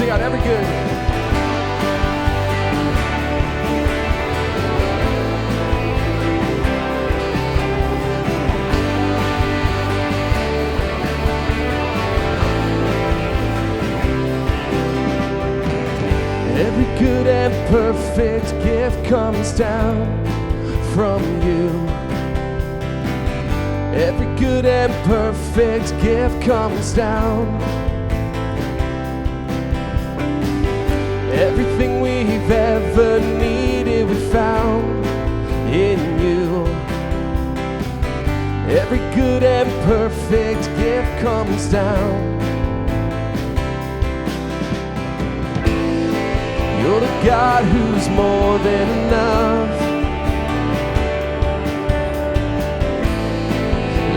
Sing out every good. Every good and perfect gift comes down from you. Every good and perfect gift comes down. Everything we've ever needed we found in you. Every good and perfect gift comes down. You're the God who's more than enough.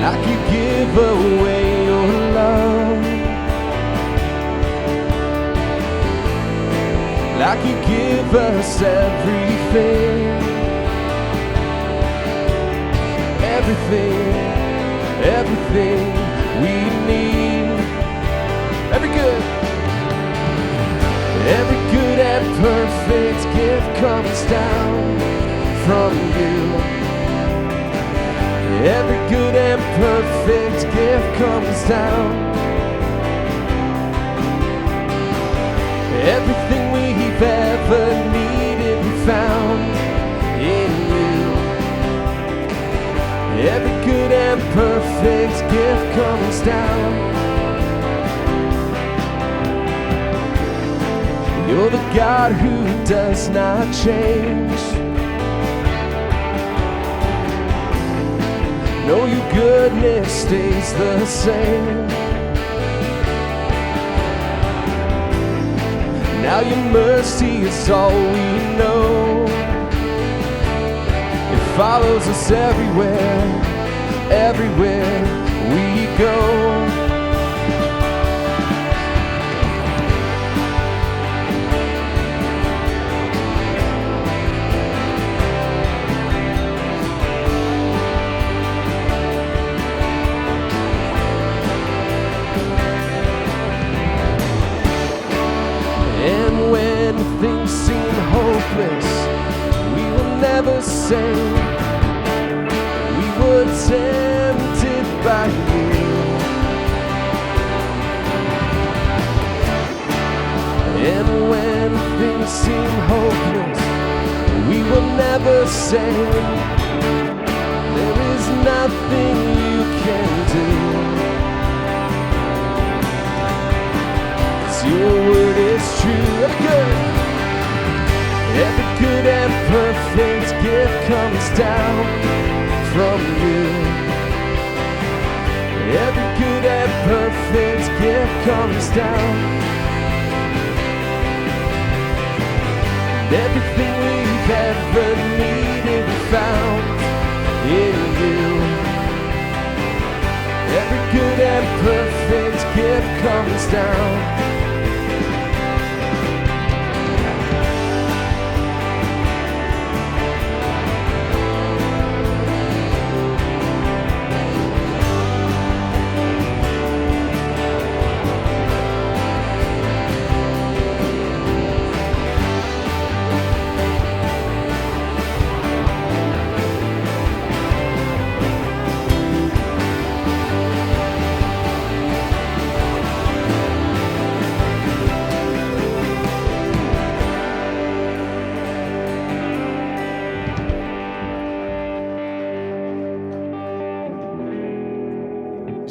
Like you give away your love. Like you give us everything. Everything, everything we need. Every good. Every good and perfect gift comes down from you. Every good and perfect gift comes down. Everything we've ever needed we found in you. Every good and perfect gift comes down. You're the God who does not change. No, your goodness stays the same. Now your mercy is all we know. It follows us everywhere, everywhere we go. Things seem hopeless, we will never say we were tempted by you. And when things seem hopeless, we will never say there is nothing you can do. 'Cause your word is true. Good. Every good and perfect gift comes down from you. Every good and perfect gift comes down. And everything we've ever needed we found in you. Every good and perfect gift comes down.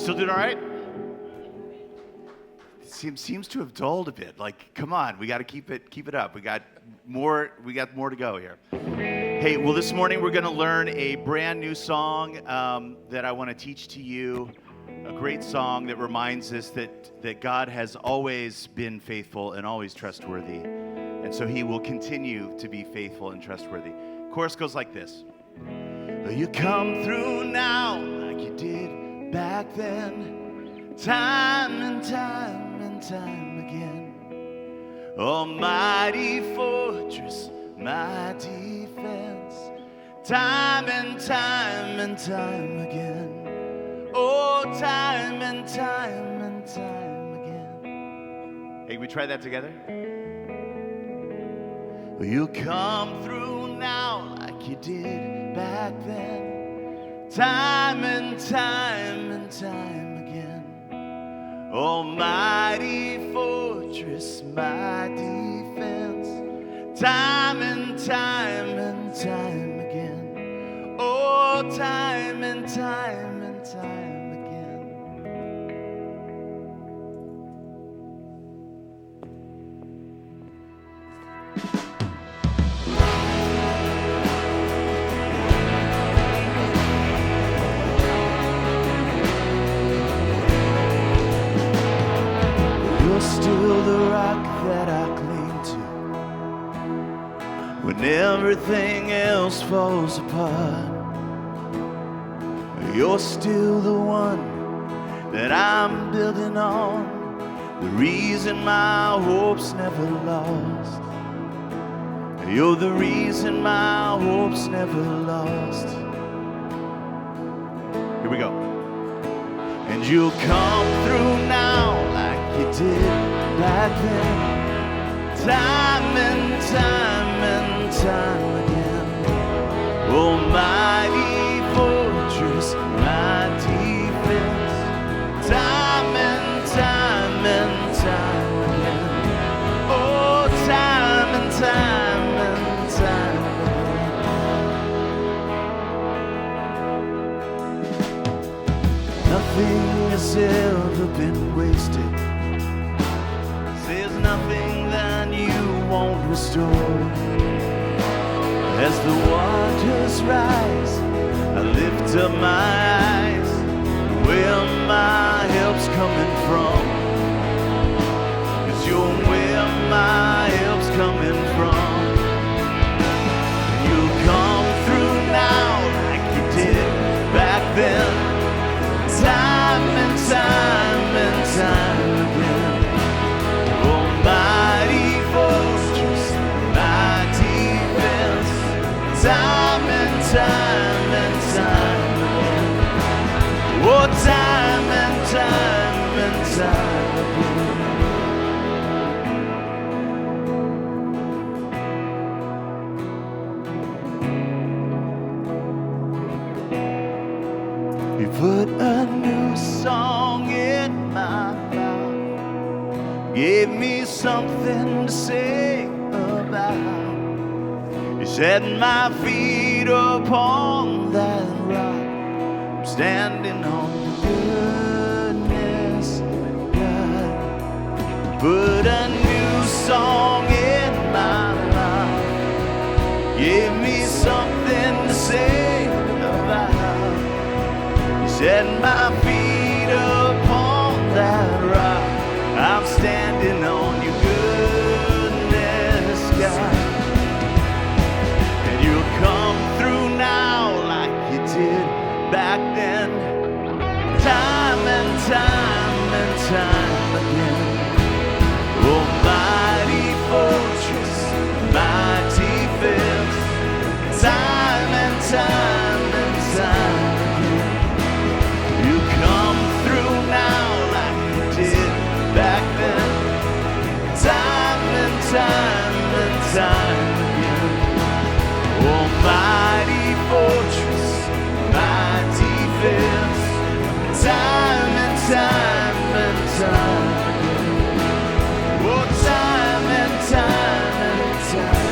Still doing all right? Seems to have dulled a bit. Like, come on, we got to keep it up. We got more to go here. Hey, well, this morning we're going to learn a brand new song that I want to teach to you. A great song that reminds us that God has always been faithful and always trustworthy, and so He will continue to be faithful and trustworthy. Chorus goes like this: You come through now like you did back then, time and time and time again. Almighty fortress, my defense, time and time and time again. Oh, time and time and time again. Hey, can we try that together? You'll come through now like you did back then, time and time and time again. Almighty fortress, my defense, time and time and time again. Oh, time and time and time again. You're still the rock that I cling to when everything else falls apart. You're still the one that I'm building on, the reason my hope's never lost. You're the reason my hope's never lost. Here we go. And you'll come through now like you did back then, time and time and time again. Almighty fortress, my defense, time and time and time again. Oh, time and time and time again. Nothing has ever been wasted. There's nothing that you won't restore. As the waters rise, I lift up my eyes, where my help's coming from. 'Cause you're where my help's coming from. You'll come through now like you did back then, time and time and time again. Almighty fortress, my defense, time and time and time again. Oh, time and time and time again. You put a new song in my mouth, gave me something to sing about. You set my feet upon that rock. I'm standing on the goodness of God. Put a new song in my mouth, gave me something to sing about. You set my feet upon that rock. I'm standing on your goodness, God. And you'll come through now like you did back then, time and time and time again. Almighty fortress, my defense, time and time and time again. You come through now like you did back then, time and time and time again. Almighty fortress, my defense, time and time and time again. Oh, time and time and time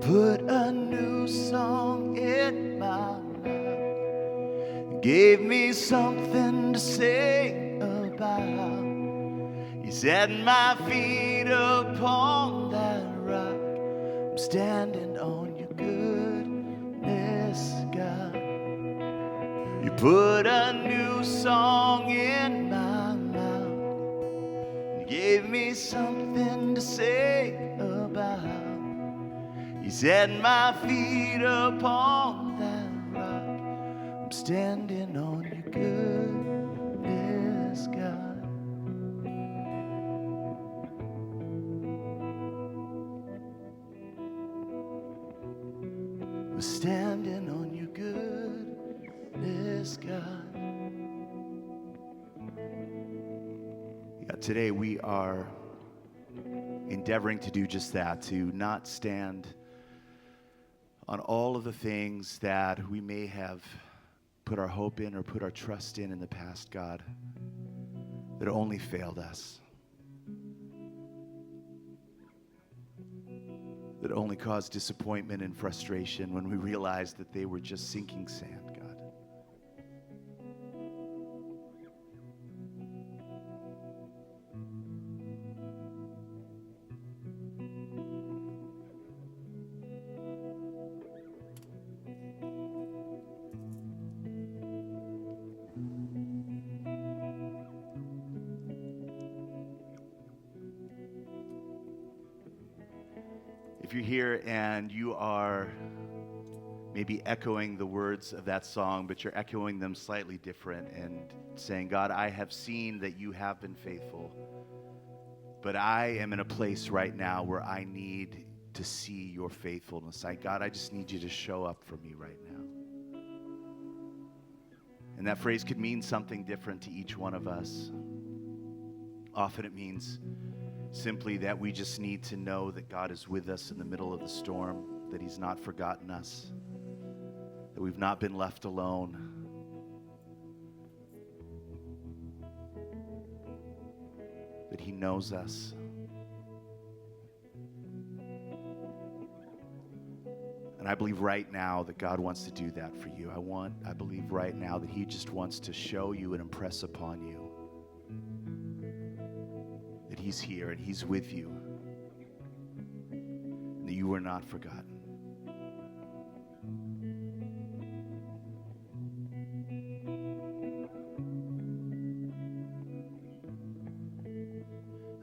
put a new song in my mouth, gave me something to sing about. You set my feet upon that rock. I'm standing on your goodness, God. You put a new song in my mouth, gave me something to sing about. You set my feet upon that rock. I'm standing on your goodness, God. standing on your goodness, God. Yeah, today we are endeavoring to do just that, to not stand on all of the things that we may have put our hope in or put our trust in the past, God, that only failed us, that only caused disappointment and frustration when we realized that they were just sinking sand, God. If you're here and you are maybe echoing the words of that song, but you're echoing them slightly different and saying, God, I have seen that you have been faithful, but I am in a place right now where I need to see your faithfulness. God, I just need you to show up for me right now. And that phrase could mean something different to each one of us. Often it means simply that we just need to know that God is with us in the middle of the storm, that he's not forgotten us, that we've not been left alone. That he knows us. And I believe right now that God wants to do that for you. I believe right now that he just wants to show you and impress upon you that he's here and he's with you, and that you are not forgotten.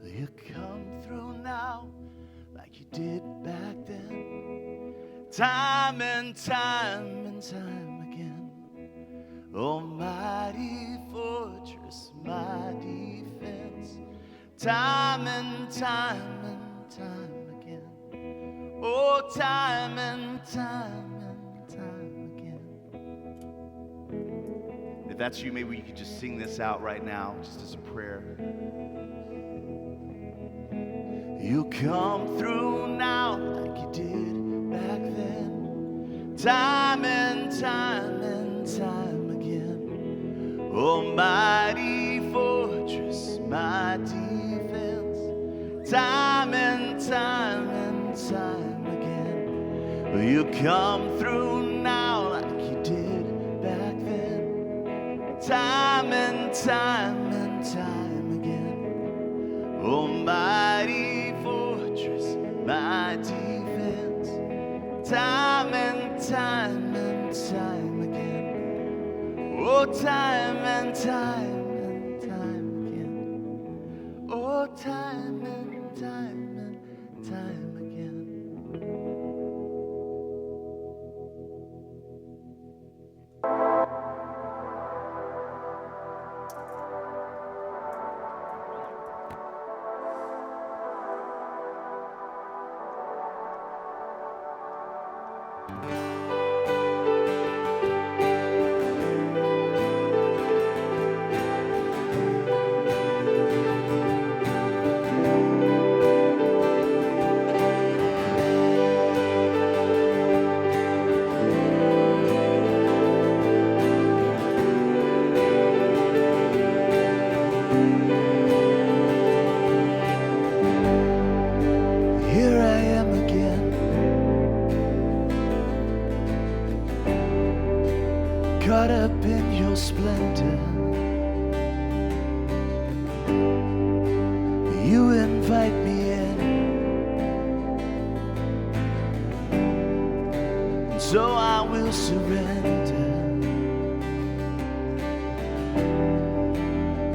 You come through now like you did back then, time and time and time again. Almighty fortress, my defense, time and time and time again. Oh, time and time and time again. If that's you, maybe you could just sing this out right now, just as a prayer. You come through now like you did back then, time and time and time again. Almighty fortress, my defense, time and time and time again. You come through now like you did back then, time and time and time again. Almighty fortress, my defense, time and time and time again. Oh, time and time and time again. Oh, time and time and time again. Here I am again, caught up in your splendor. You invite me in, and so I will surrender.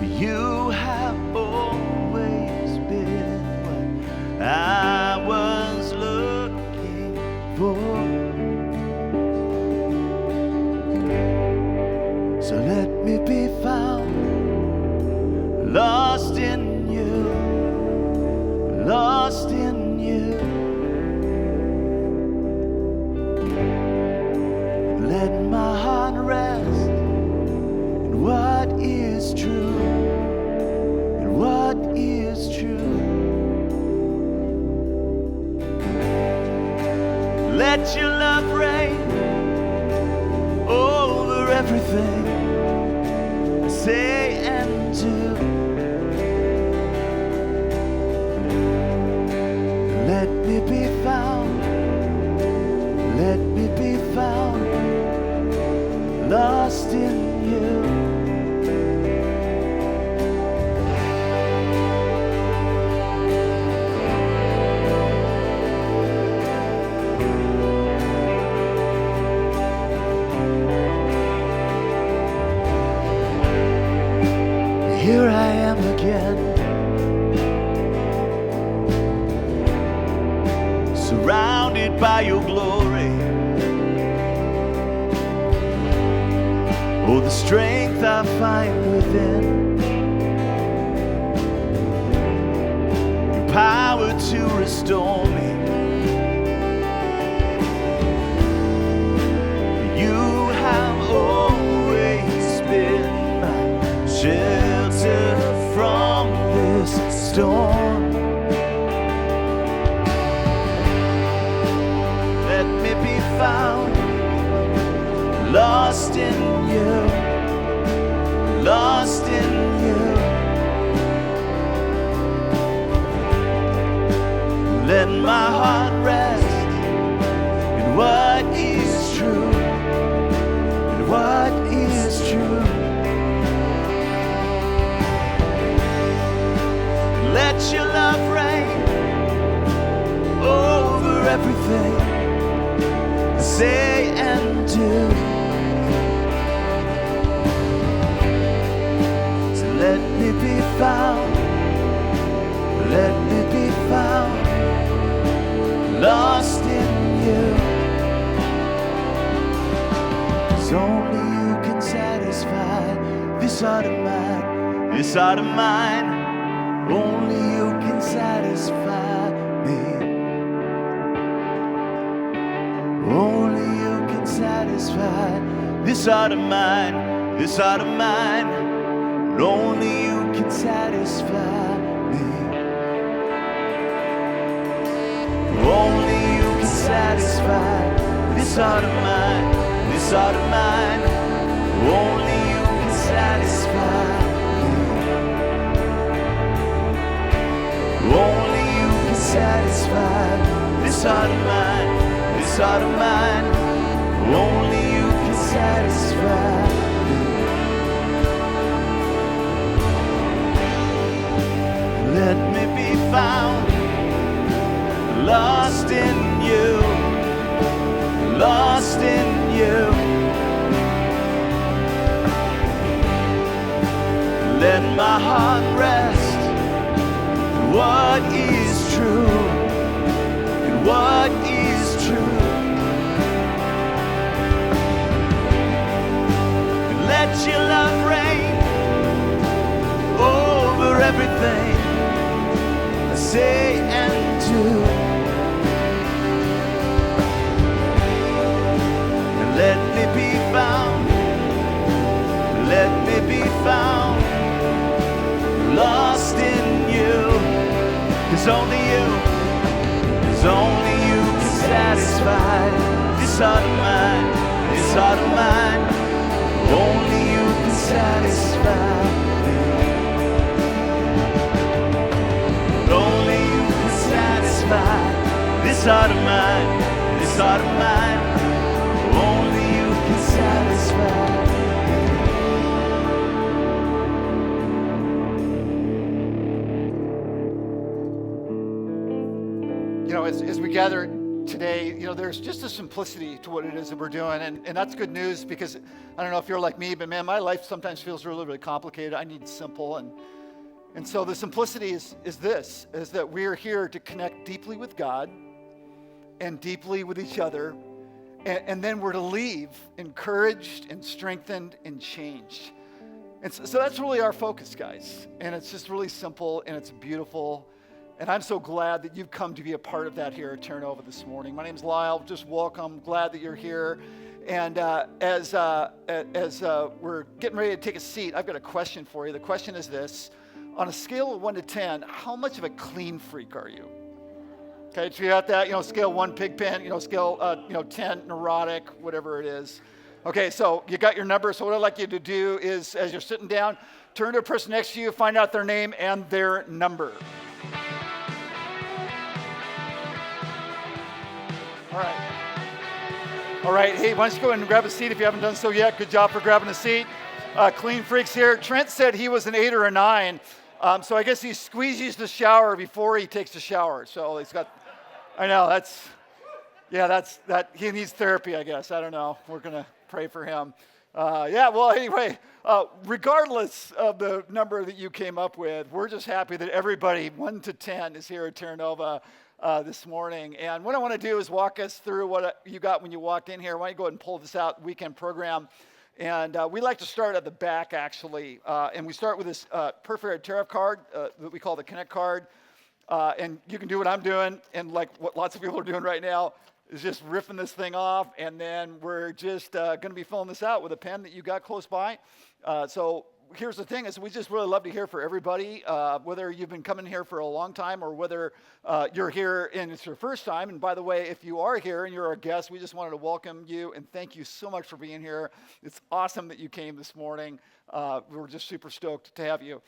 You have always been what I was looking for. So let me be found, lost in you, lost in you. everything I say and do. Let me be found, let me be found, lost in you. Here I am again, surrounded by your glory. Oh, the strength I find within, your power to restore me. You have always been my shelter from this storm. Let me be found, lost in you, lost in you. Let my heart rest in what is true, in what is true. Let your love reign over everything I say and do. So let me be found, let me be found, lost in you. 'Cause only you can satisfy this heart of mine, this heart of mine. Only you can satisfy me. Only you can satisfy this heart of mine, this heart of mine. And only you can satisfy me. Only you can satisfy this heart of mine, this heart of mine. Only you can satisfy me. Only you can satisfy this heart of mine, this heart of mine. Only you can satisfy me. Let me be found, lost in you, lost in you. Let my heart rest in what is true, in what is true. And let your love reign over everything I say and do. And let me be found, let me be found, lost in you. 'Cause only you, 'cause only you can satisfy this heart of mine, this heart of mine. Only you can satisfy me. Only you can satisfy this heart of mine, this heart of mine. Only you can satisfy. You know, as we gather today, you know, there's just a simplicity to what it is that we're doing. And that's good news because I don't know if you're like me, but man, my life sometimes feels really, really complicated. I need simple. And so the simplicity is that we're here to connect deeply with God and deeply with each other. And then we're to leave encouraged and strengthened and changed. And so that's really our focus, guys. And it's just really simple and it's beautiful. And I'm so glad that you've come to be a part of that here at Turnover this morning. My name's Lyle. Just welcome. Glad that you're here. And as we're getting ready to take a seat, I've got a question for you. The question is this. On a scale of 1 to 10, how much of a clean freak are you? Okay, so you got that, scale 1, pig pen, scale, 10, neurotic, whatever it is. Okay, so you got your number. So what I'd like you to do is, as you're sitting down, turn to a person next to you, find out their name and their number. All right. All right, hey, why don't you go ahead and grab a seat if you haven't done so yet. Good job for grabbing a seat. Clean Freaks here. Trent said he was an 8 or a 9. So I guess he squeegees the shower before he takes the shower. So he's got, I know, he needs therapy, I guess. I don't know. We're going to pray for him. Anyway, regardless of the number that you came up with, we're just happy that everybody, 1 to 10, is here at Terra Nova this morning. And what I want to do is walk us through what you got when you walked in here. Why don't you go ahead and pull this out, weekend program. And we like to start at the back, actually. And we start with this perforated tariff card that we call the Connect card. And you can do what I'm doing, and like what lots of people are doing right now, is just ripping this thing off. And then we're just going to be filling this out with a pen that you got close by. So here's the thing is we just really love to hear from everybody, whether you've been coming here for a long time or whether you're here and it's your first time. And by the way, if you are here and you're our guest, we just wanted to welcome you and thank you so much for being here. It's awesome that you came this morning. We're just super stoked to have you.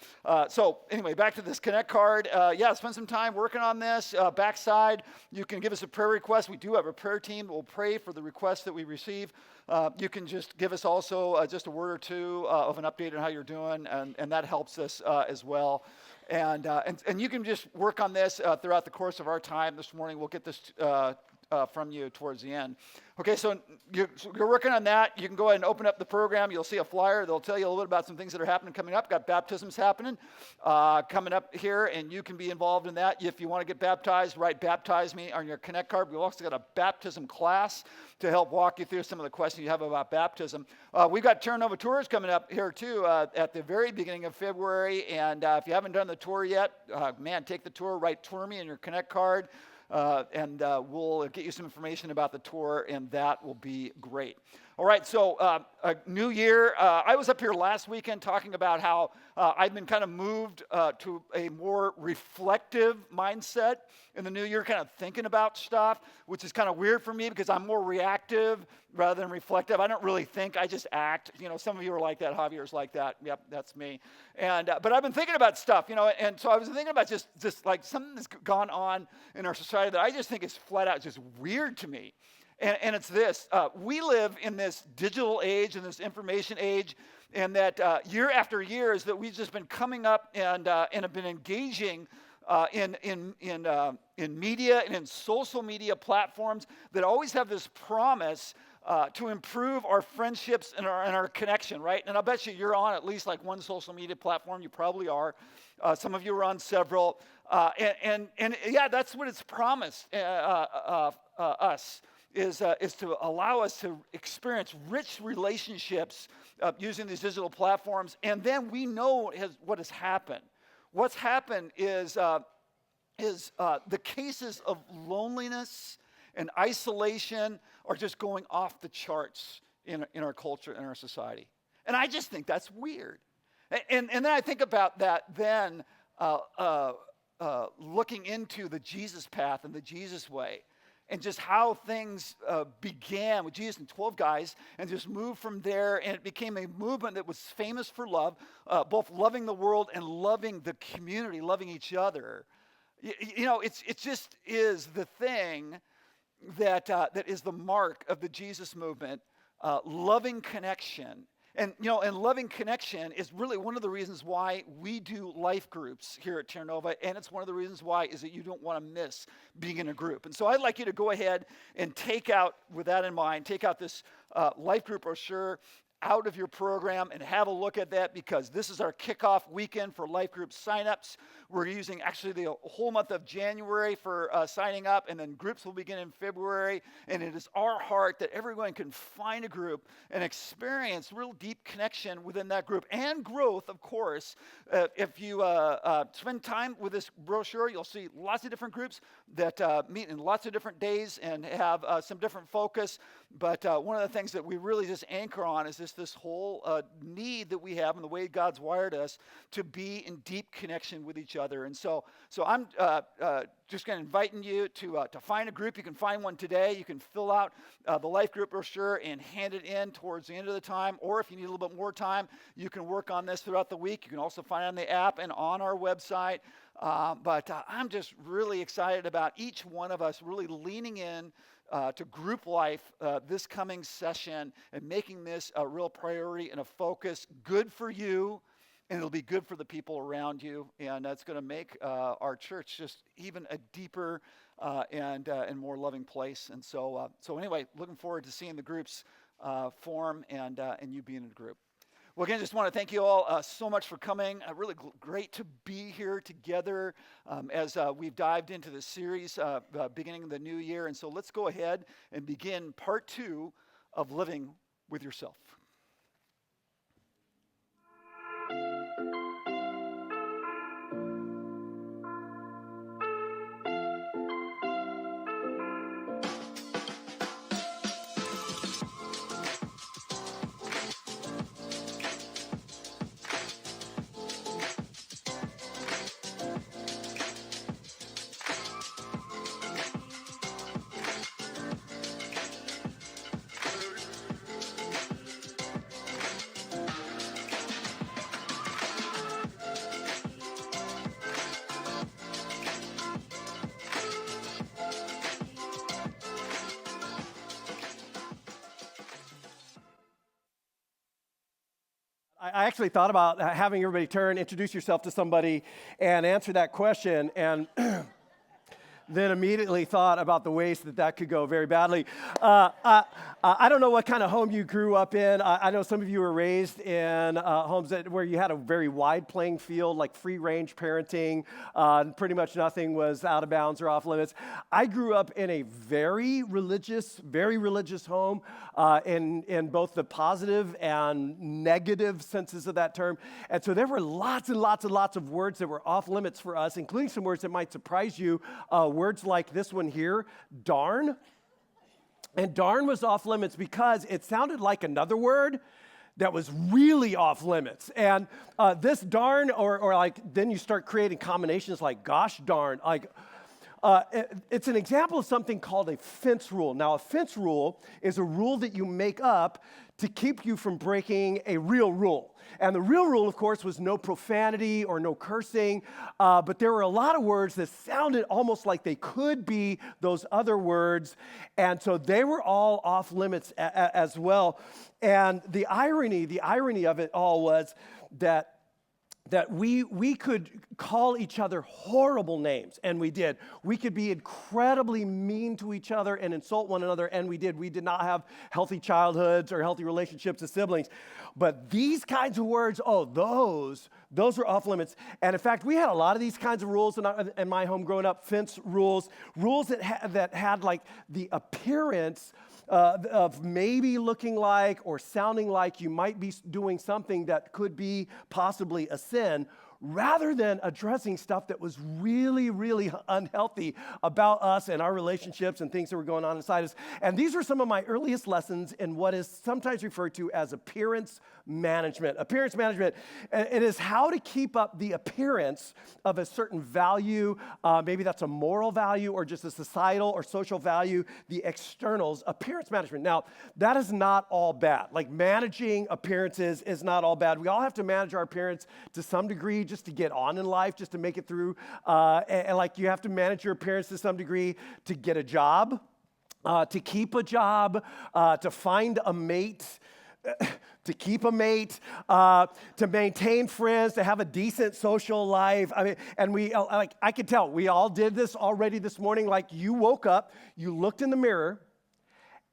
So anyway, back to this Connect card. Spend some time working on this. Backside, you can give us a prayer request. We do have a prayer team that will pray for the requests that we receive. You can just give us also just a word or two of an update on how you're doing, and that helps us as well. And you can just work on this throughout the course of our time this morning. We'll get this from you towards the end. Okay, so you're working on that. You can go ahead and open up the program. You'll see a flyer. They'll tell you a little bit about some things that are happening coming up. Got baptisms happening coming up here, and you can be involved in that. If you want to get baptized, write "Baptize Me" on your Connect card. We've also got a baptism class to help walk you through some of the questions you have about baptism. We've got Terra Nova Tours coming up here, too, at the very beginning of February. And if you haven't done the tour yet, take the tour. Write "Tour Me" on your Connect card. And we'll get you some information about the tour, and that will be great. All right, so a new year. I was up here last weekend talking about how I've been kind of moved to a more reflective mindset in the new year, kind of thinking about stuff, which is kind of weird for me because I'm more reactive rather than reflective. I don't really think, I just act. You know, some of you are like that. Javier's like that. Yep, that's me. And but I've been thinking about stuff, you know, and so I was thinking about just like something that's gone on in our society that I just think is flat out just weird to me. And it's this. We live in this digital age and this information age, and that year after year is that we've just been coming up and have been engaging in media and in social media platforms that always have this promise to improve our friendships and our connection, right? And I'll bet you're on at least like one social media platform. You probably are. Some of you are on several. And that's what it's promised us. Is to allow us to experience rich relationships using these digital platforms. And then we know what has happened. What's happened is the cases of loneliness and isolation are just going off the charts in our culture and our society. And I just think that's weird. And then I think about that then looking into the Jesus path and the Jesus way. And just how things began with Jesus and 12 guys and just moved from there, and it became a movement that was famous for love, both loving the world and loving the community, loving each other. You know, it just is the thing that is the mark of the Jesus movement, loving connection. And, you know, and loving connection is really one of the reasons why we do life groups here at Terra Nova, and it's one of the reasons why is that you don't want to miss being in a group. And so I'd like you to go ahead and take out, with that in mind, take out this life group brochure out of your program and have a look at that, because this is our kickoff weekend for life group signups. We're using actually the whole month of January for signing up, and then groups will begin in February. And it is our heart that everyone can find a group and experience real deep connection within that group and growth, of course. If you spend time with this brochure, you'll see lots of different groups that meet in lots of different days and have some different focus. But one of the things that we really just anchor on is this just this whole need that we have and the way God's wired us to be in deep connection with each other. And so I'm just going to inviting you to find a group. You can find one today. You can fill out the life group brochure and hand it in towards the end of the time. Or if you need a little bit more time, you can work on this throughout the week. You can also find it on the app and on our website. But I'm just really excited about each one of us really leaning in to group life this coming session and making this a real priority and a focus. Good for you, and it'll be good for the people around you. And that's going to make our church just even a deeper and more loving place. And so anyway, looking forward to seeing the groups form and you being in a group. Well, again, just want to thank you all so much for coming. Really great to be here together as we've dived into this series beginning of the new year. And so let's go ahead and begin part 2 of Living with Yourself. I actually thought about having everybody introduce yourself to somebody and answer that question, and then immediately thought about the ways that could go very badly. I don't know what kind of home you grew up in. I know some of you were raised in homes where you had a very wide playing field, like free-range parenting. Pretty much nothing was out of bounds or off limits. I grew up in a very religious home in both the positive and negative senses of that term. And so there were lots and lots and lots of words that were off limits for us, including some words that might surprise you. Words like this one here, darn. And darn was off limits because it sounded like another word that was really off limits. And this darn, or like, then you start creating combinations like gosh darn, like, it's an example of something called a fence rule. Now, a fence rule is a rule that you make up to keep you from breaking a real rule. And the real rule, of course, was no profanity or no cursing, but there were a lot of words that sounded almost like they could be those other words, and so they were all off limits as well. And the irony of it all was that we could call each other horrible names, and we did. We could be incredibly mean to each other and insult one another, and we did. We did not have healthy childhoods or healthy relationships as siblings. But these kinds of words, those were off limits. And in fact, we had a lot of these kinds of rules in my home growing up, fence rules that had like the appearance of maybe looking like or sounding like you might be doing something that could be possibly a sin, rather than addressing stuff that was really, really unhealthy about us and our relationships and things that were going on inside us. And these were some of my earliest lessons in what is sometimes referred to as appearance management. Appearance management, it is how to keep up the appearance of a certain value. Maybe that's a moral value or just a societal or social value, the externals, appearance management. Now, that is not all bad. Like managing appearances is not all bad. We all have to manage our appearance to some degree just to get on in life, just to make it through. And like you have to manage your appearance to some degree to get a job, to keep a job, to find a mate, to keep a mate, to maintain friends, to have a decent social life. I mean, and I could tell we all did this already this morning. Like you woke up, you looked in the mirror,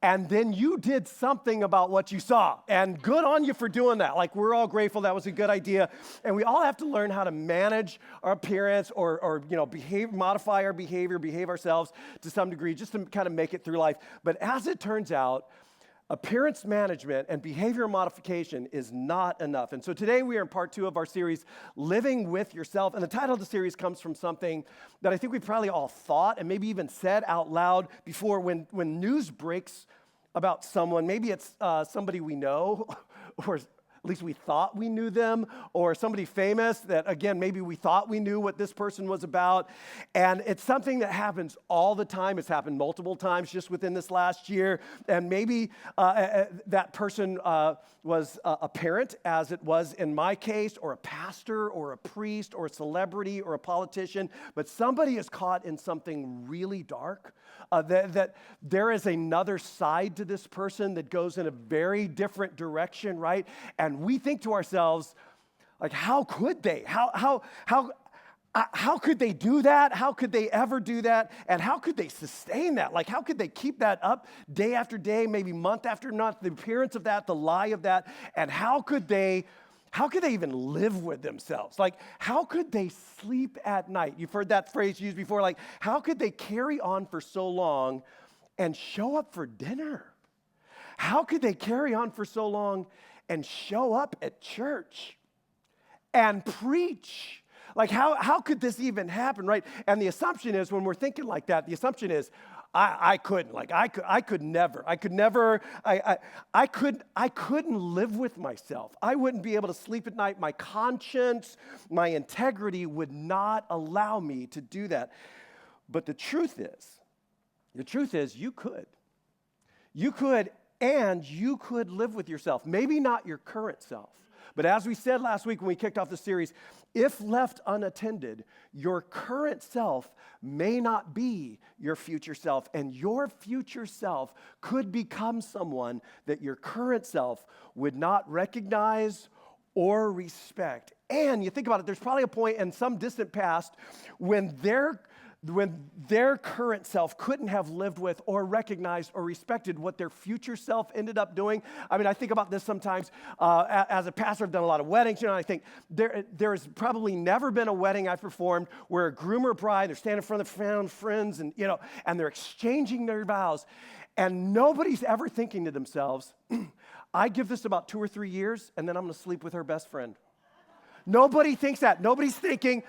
and then you did something about what you saw. And good on you for doing that. Like, we're all grateful. That was a good idea. And we all have to learn how to manage our appearance or modify our behavior, behave ourselves to some degree, just to kind of make it through life. But as it turns out, appearance management and behavior modification is not enough. And so today we are in part 2 of our series, Living with Yourself. And the title of the series comes from something that I think we probably all thought and maybe even said out loud before when news breaks about someone. Maybe it's somebody we know or at least we thought we knew them, or somebody famous that, again, maybe we thought we knew what this person was about. And it's something that happens all the time. It's happened multiple times just within this last year. And maybe that person was a parent, as it was in my case, or a pastor, or a priest, or a celebrity, or a politician. But somebody is caught in something really dark, that there is another side to this person that goes in a very different direction, right? And we think to ourselves, like, how could they? How could they do that? How could they ever do that? And how could they sustain that? Like, how could they keep that up day after day, maybe month after month, the appearance of that, the lie of that? And how could they even live with themselves? Like, how could they sleep at night? You've heard that phrase used before. Like, how could they carry on for so long and show up for dinner? How could they carry on for so long and show up at church and preach? Like, how could this even happen, right? And the assumption is, when we're thinking like that, the assumption is, I couldn't never, I couldn't live with myself. I wouldn't be able to sleep at night. My conscience, my integrity would not allow me to do that. But the truth is you could. You could, and you could live with yourself. Maybe not your current self. But as we said last week when we kicked off the series, if left unattended, your current self may not be your future self, and your future self could become someone that your current self would not recognize or respect. And you think about it, there's probably a point in some distant past when their current self couldn't have lived with or recognized or respected what their future self ended up doing. I mean, I think about this sometimes. As a pastor, I've done a lot of weddings, and I think there's probably never been a wedding I've performed where a groom or bride, they're standing in front of family, friends, and and they're exchanging their vows, and nobody's ever thinking to themselves, I give this about 2 or 3 years, and then I'm going to sleep with her best friend. Nobody thinks that. Nobody's thinking,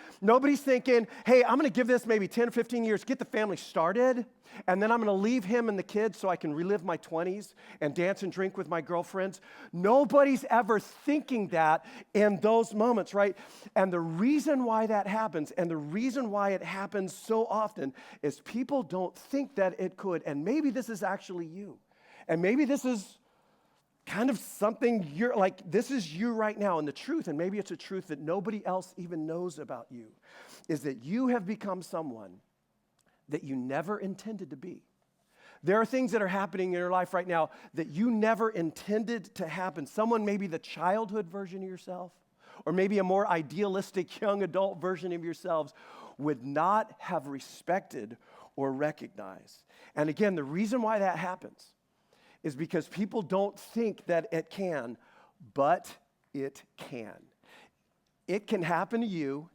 hey, I'm going to give this maybe 10 or 15 years, get the family started, and then I'm going to leave him and the kids so I can relive my 20s and dance and drink with my girlfriends. Nobody's ever thinking that in those moments, right? And the reason why that happens, and the reason why it happens so often, is people don't think that it could. And maybe this is actually you. And maybe this is kind of something you're like, this is you right now. And the truth, and maybe it's a truth that nobody else even knows about you, is that you have become someone that you never intended to be. There are things that are happening in your life right now that you never intended to happen. Someone, maybe the childhood version of yourself, or maybe a more idealistic young adult version of yourselves, would not have respected or recognized. And again, the reason why that happens is because people don't think that it can, but it can. It can happen to you,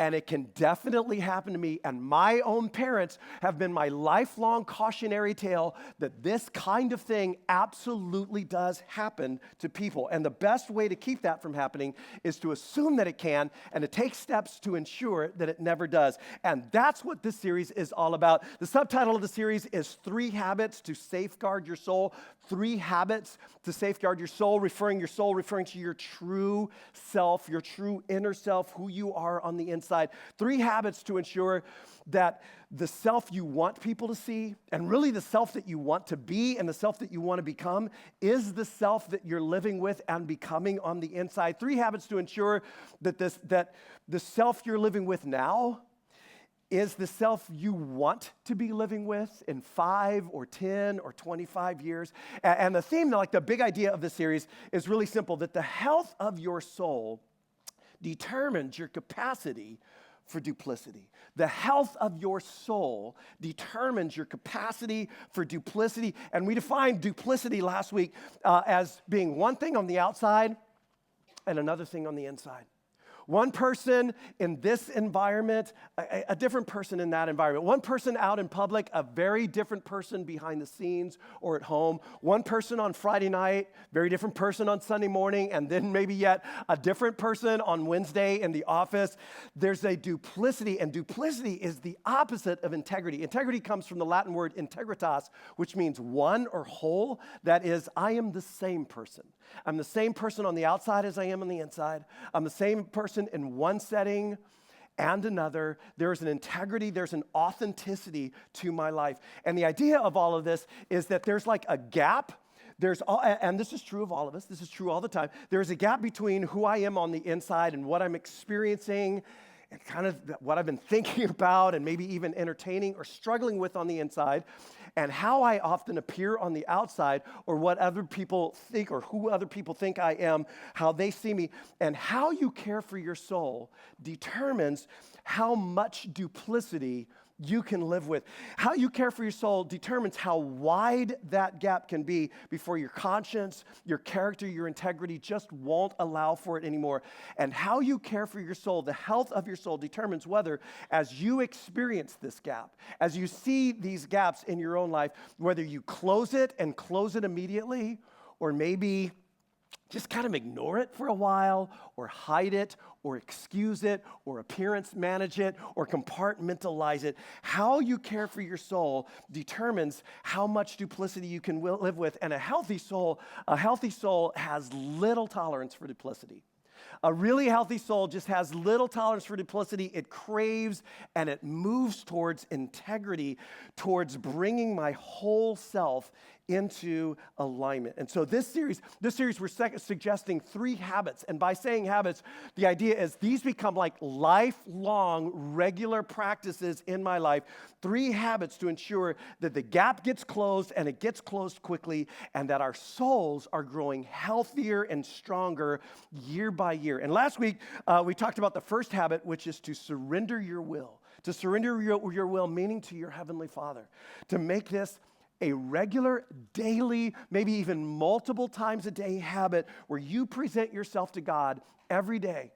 and it can definitely happen to me. And my own parents have been my lifelong cautionary tale that this kind of thing absolutely does happen to people. And the best way to keep that from happening is to assume that it can and to take steps to ensure that it never does. And that's what this series is all about. The subtitle of the series is 3 Habits to Safeguard Your Soul. 3 habits to safeguard your soul, referring to your true self, your true inner self, who you are on the inside. 3 habits to ensure that the self you want people to see, and really the self that you want to be and the self that you want to become, is the self that you're living with and becoming on the inside. 3 habits to ensure that the self you're living with now is the self you want to be living with in 5 or 10 or 25 years. And the theme, like the big idea of the series, is really simple, that the health of your soul determines your capacity for duplicity. The health of your soul determines your capacity for duplicity. And we defined duplicity last week as being one thing on the outside and another thing on the inside. One person in this environment, a different person in that environment. One person out in public, a very different person behind the scenes or at home. One person on Friday night, very different person on Sunday morning, and then maybe yet a different person on Wednesday in the office. There's a duplicity, and duplicity is the opposite of integrity. Integrity comes from the Latin word integritas, which means one or whole. That is, I am the same person. I'm the same person on the outside as I am on the inside. I'm the same person in one setting and another. There's an integrity, there's an authenticity to my life. And the idea of all of this is that there's like a gap. And this is true of all of us. This is true all the time. There's a gap between who I am on the inside and what I'm experiencing and kind of what I've been thinking about and maybe even entertaining or struggling with on the inside, and how I often appear on the outside, or what other people think or who other people think I am, how they see me. And how you care for your soul determines how much duplicity you can live with. How you care for your soul determines how wide that gap can be before your conscience, your character, your integrity just won't allow for it anymore. And how you care for your soul, the health of your soul, determines whether, as you experience this gap, as you see these gaps in your own life, whether you close it and close it immediately, or maybe just kind of ignore it for a while, or hide it, or excuse it, or appearance manage it, or compartmentalize it. How you care for your soul determines how much duplicity you can live with. And a healthy soul has little tolerance for duplicity. A really healthy soul just has little tolerance for duplicity. It craves and it moves towards integrity, towards bringing my whole self into alignment. And so this series we're suggesting 3 habits. And by saying habits, the idea is these become like lifelong, regular practices in my life. 3 habits to ensure that the gap gets closed, and it gets closed quickly, and that our souls are growing healthier and stronger year by year. And last week, we talked about the first habit, which is to surrender your will. To surrender your will, meaning to your Heavenly Father. To make this a regular, daily, maybe even multiple times a day habit where you present yourself to God every day.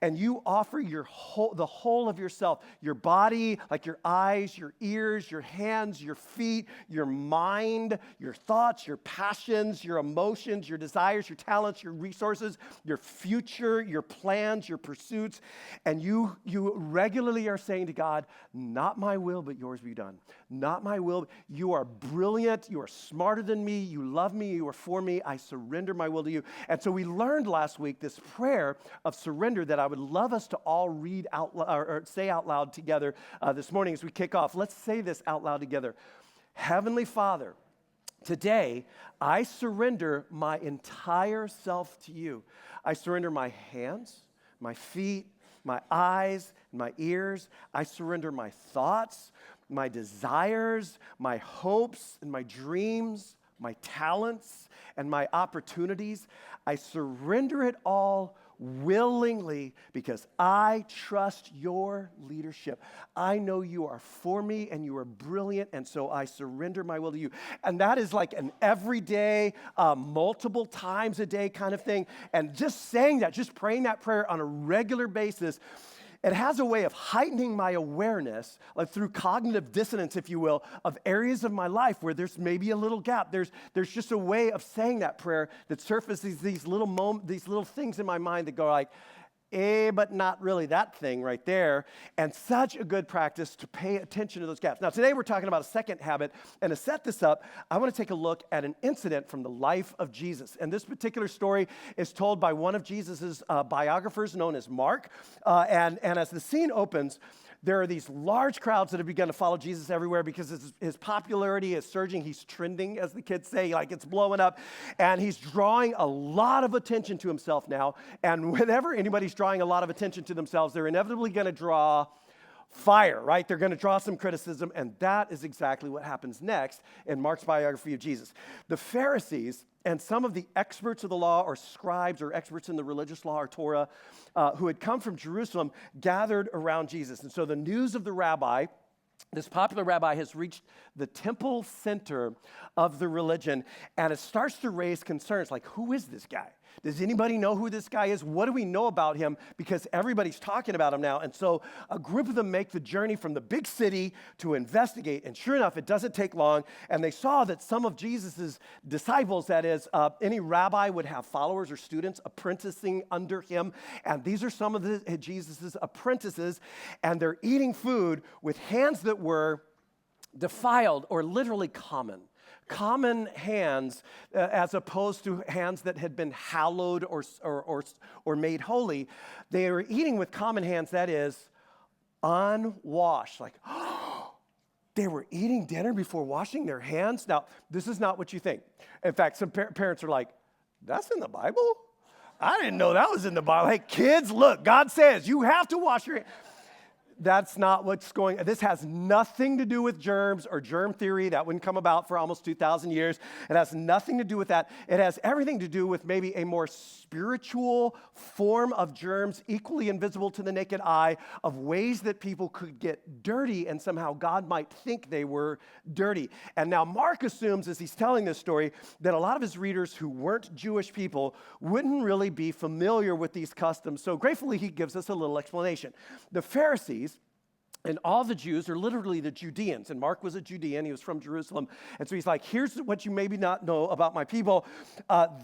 And you offer the whole of yourself, your body, like your eyes, your ears, your hands, your feet, your mind, your thoughts, your passions, your emotions, your desires, your talents, your resources, your future, your plans, your pursuits. And you regularly are saying to God, not my will, but yours be done. Not my will. You are brilliant. You are smarter than me. You love me. You are for me. I surrender my will to you. And so we learned last week this prayer of surrender that I would love us to all read out or say out loud together this morning as we kick off. Let's say this out loud together. Heavenly Father, today I surrender my entire self to you. I surrender my hands, my feet, my eyes, my ears. I surrender my thoughts, my desires, my hopes, and my dreams, my talents, and my opportunities. I surrender it all willingly because I trust your leadership. I know you are for me and you are brilliant, and so I surrender my will to you. And that is like an everyday, multiple times a day kind of thing. And just saying that, just praying that prayer on a regular basis, it has a way of heightening my awareness, like through cognitive dissonance, if you will, of areas of my life where there's maybe a little gap. There's just a way of saying that prayer that surfaces these little things in my mind that go like, but not really that thing right there. And such a good practice to pay attention to those gaps. Now, today we're talking about a second habit. And to set this up, I want to take a look at an incident from the life of Jesus. And this particular story is told by one of Jesus's biographers known as Mark. And as the scene opens, there are these large crowds that have begun to follow Jesus everywhere because his popularity is surging. He's trending, as the kids say, like it's blowing up. And he's drawing a lot of attention to himself now. And whenever anybody's drawing a lot of attention to themselves, they're inevitably going to draw fire, right? They're going to draw some criticism. And that is exactly what happens next in Mark's biography of Jesus. The Pharisees and some of the experts of the law, or scribes, or experts in the religious law, or Torah, who had come from Jerusalem, gathered around Jesus. And so the news of the rabbi, this popular rabbi, has reached the temple center of the religion, and it starts to raise concerns like, who is this guy? Does anybody know who this guy is? What do we know about him? Because everybody's talking about him now. And so a group of them make the journey from the big city to investigate. And sure enough, it doesn't take long. And they saw that some of Jesus's disciples, that is, any rabbi would have followers or students apprenticing under him. And these are some of Jesus's apprentices. And they're eating food with hands that were defiled or literally common. common hands as opposed to hands that had been hallowed or made holy. They were eating with common hands, that is, unwashed. Like, they were eating dinner before washing their hands? Now, this is not what you think. In fact, some parents are like, that's in the Bible? I didn't know that was in the Bible. Hey, kids, look, God says you have to wash your hands. That's not what's going on. This has nothing to do with germs or germ theory. That wouldn't come about for almost 2,000 years. It has nothing to do with that. It has everything to do with maybe a more spiritual form of germs, equally invisible to the naked eye, of ways that people could get dirty and somehow God might think they were dirty. And now Mark assumes, as he's telling this story, that a lot of his readers who weren't Jewish people wouldn't really be familiar with these customs. So gratefully, he gives us a little explanation. The Pharisees and all the Jews are literally the Judeans. And Mark was a Judean. He was from Jerusalem. And so he's like, here's what you maybe not know about my people.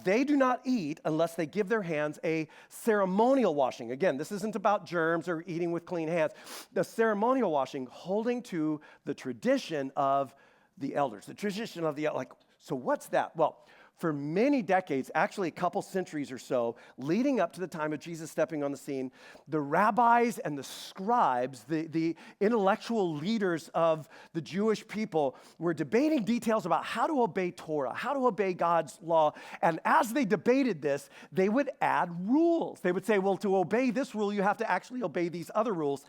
They do not eat unless they give their hands a ceremonial washing. Again, this isn't about germs or eating with clean hands. The ceremonial washing holding to the tradition of the elders. The tradition of the elders. Like, so what's that? Well, for many decades, actually a couple centuries or so, leading up to the time of Jesus stepping on the scene, the rabbis and the scribes, the intellectual leaders of the Jewish people, were debating details about how to obey Torah, how to obey God's law. And as they debated this, they would add rules. They would say, well, to obey this rule, you have to actually obey these other rules.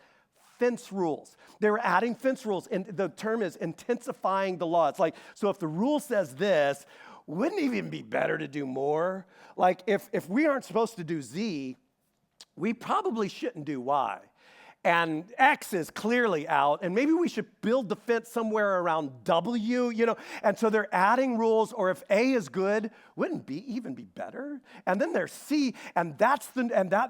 Fence rules. They were adding fence rules. And the term is intensifying the law. It's like, so if the rule says this, wouldn't it even be better to do more? Like, if we aren't supposed to do Z, we probably shouldn't do Y. And X is clearly out, and maybe we should build the fence somewhere around W, you know? And so they're adding rules, or if A is good, wouldn't B even be better? And then there's C, and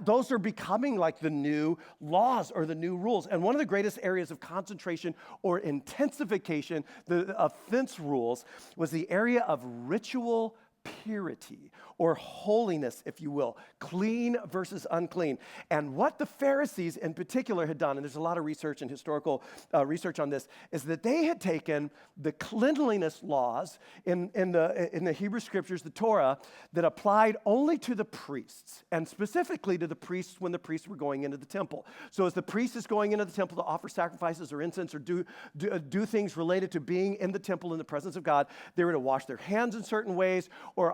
those are becoming like the new laws or the new rules. And one of the greatest areas of concentration or intensification of fence rules was the area of ritual purity or holiness, if you will, clean versus unclean. And what the Pharisees in particular had done, and there's a lot of research and historical research on this, is that they had taken the cleanliness laws in the Hebrew scriptures, the Torah, that applied only to the priests, and specifically to the priests when the priests were going into the temple. So as the priest is going into the temple to offer sacrifices or incense or do things related to being in the temple in the presence of God, they were to wash their hands in certain ways or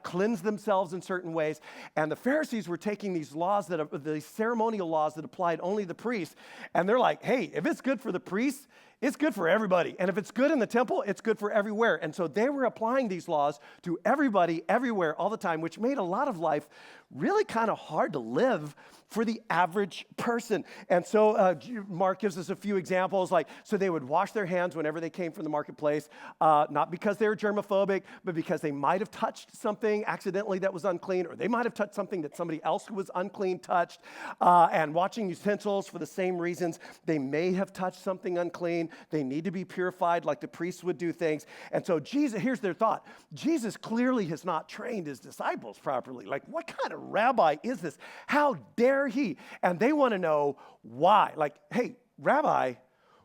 cleanse themselves in certain ways. And the Pharisees were taking these laws, the ceremonial laws that applied only to the priests, and they're like, hey, if it's good for the priests, it's good for everybody. And if it's good in the temple, it's good for everywhere. And so they were applying these laws to everybody, everywhere, all the time, which made a lot of life really kind of hard to live for the average person. And so Mark gives us a few examples, so they would wash their hands whenever they came from the marketplace, not because they were germophobic, but because they might have touched something accidentally that was unclean, or they might have touched something that somebody else who was unclean touched, and washing utensils for the same reasons. They may have touched something unclean. They need to be purified like the priests would do things. And so Jesus, here's their thought. Jesus clearly has not trained his disciples properly. Like, what kind of rabbi is this? How dare he? And they want to know why. Like, hey, Rabbi,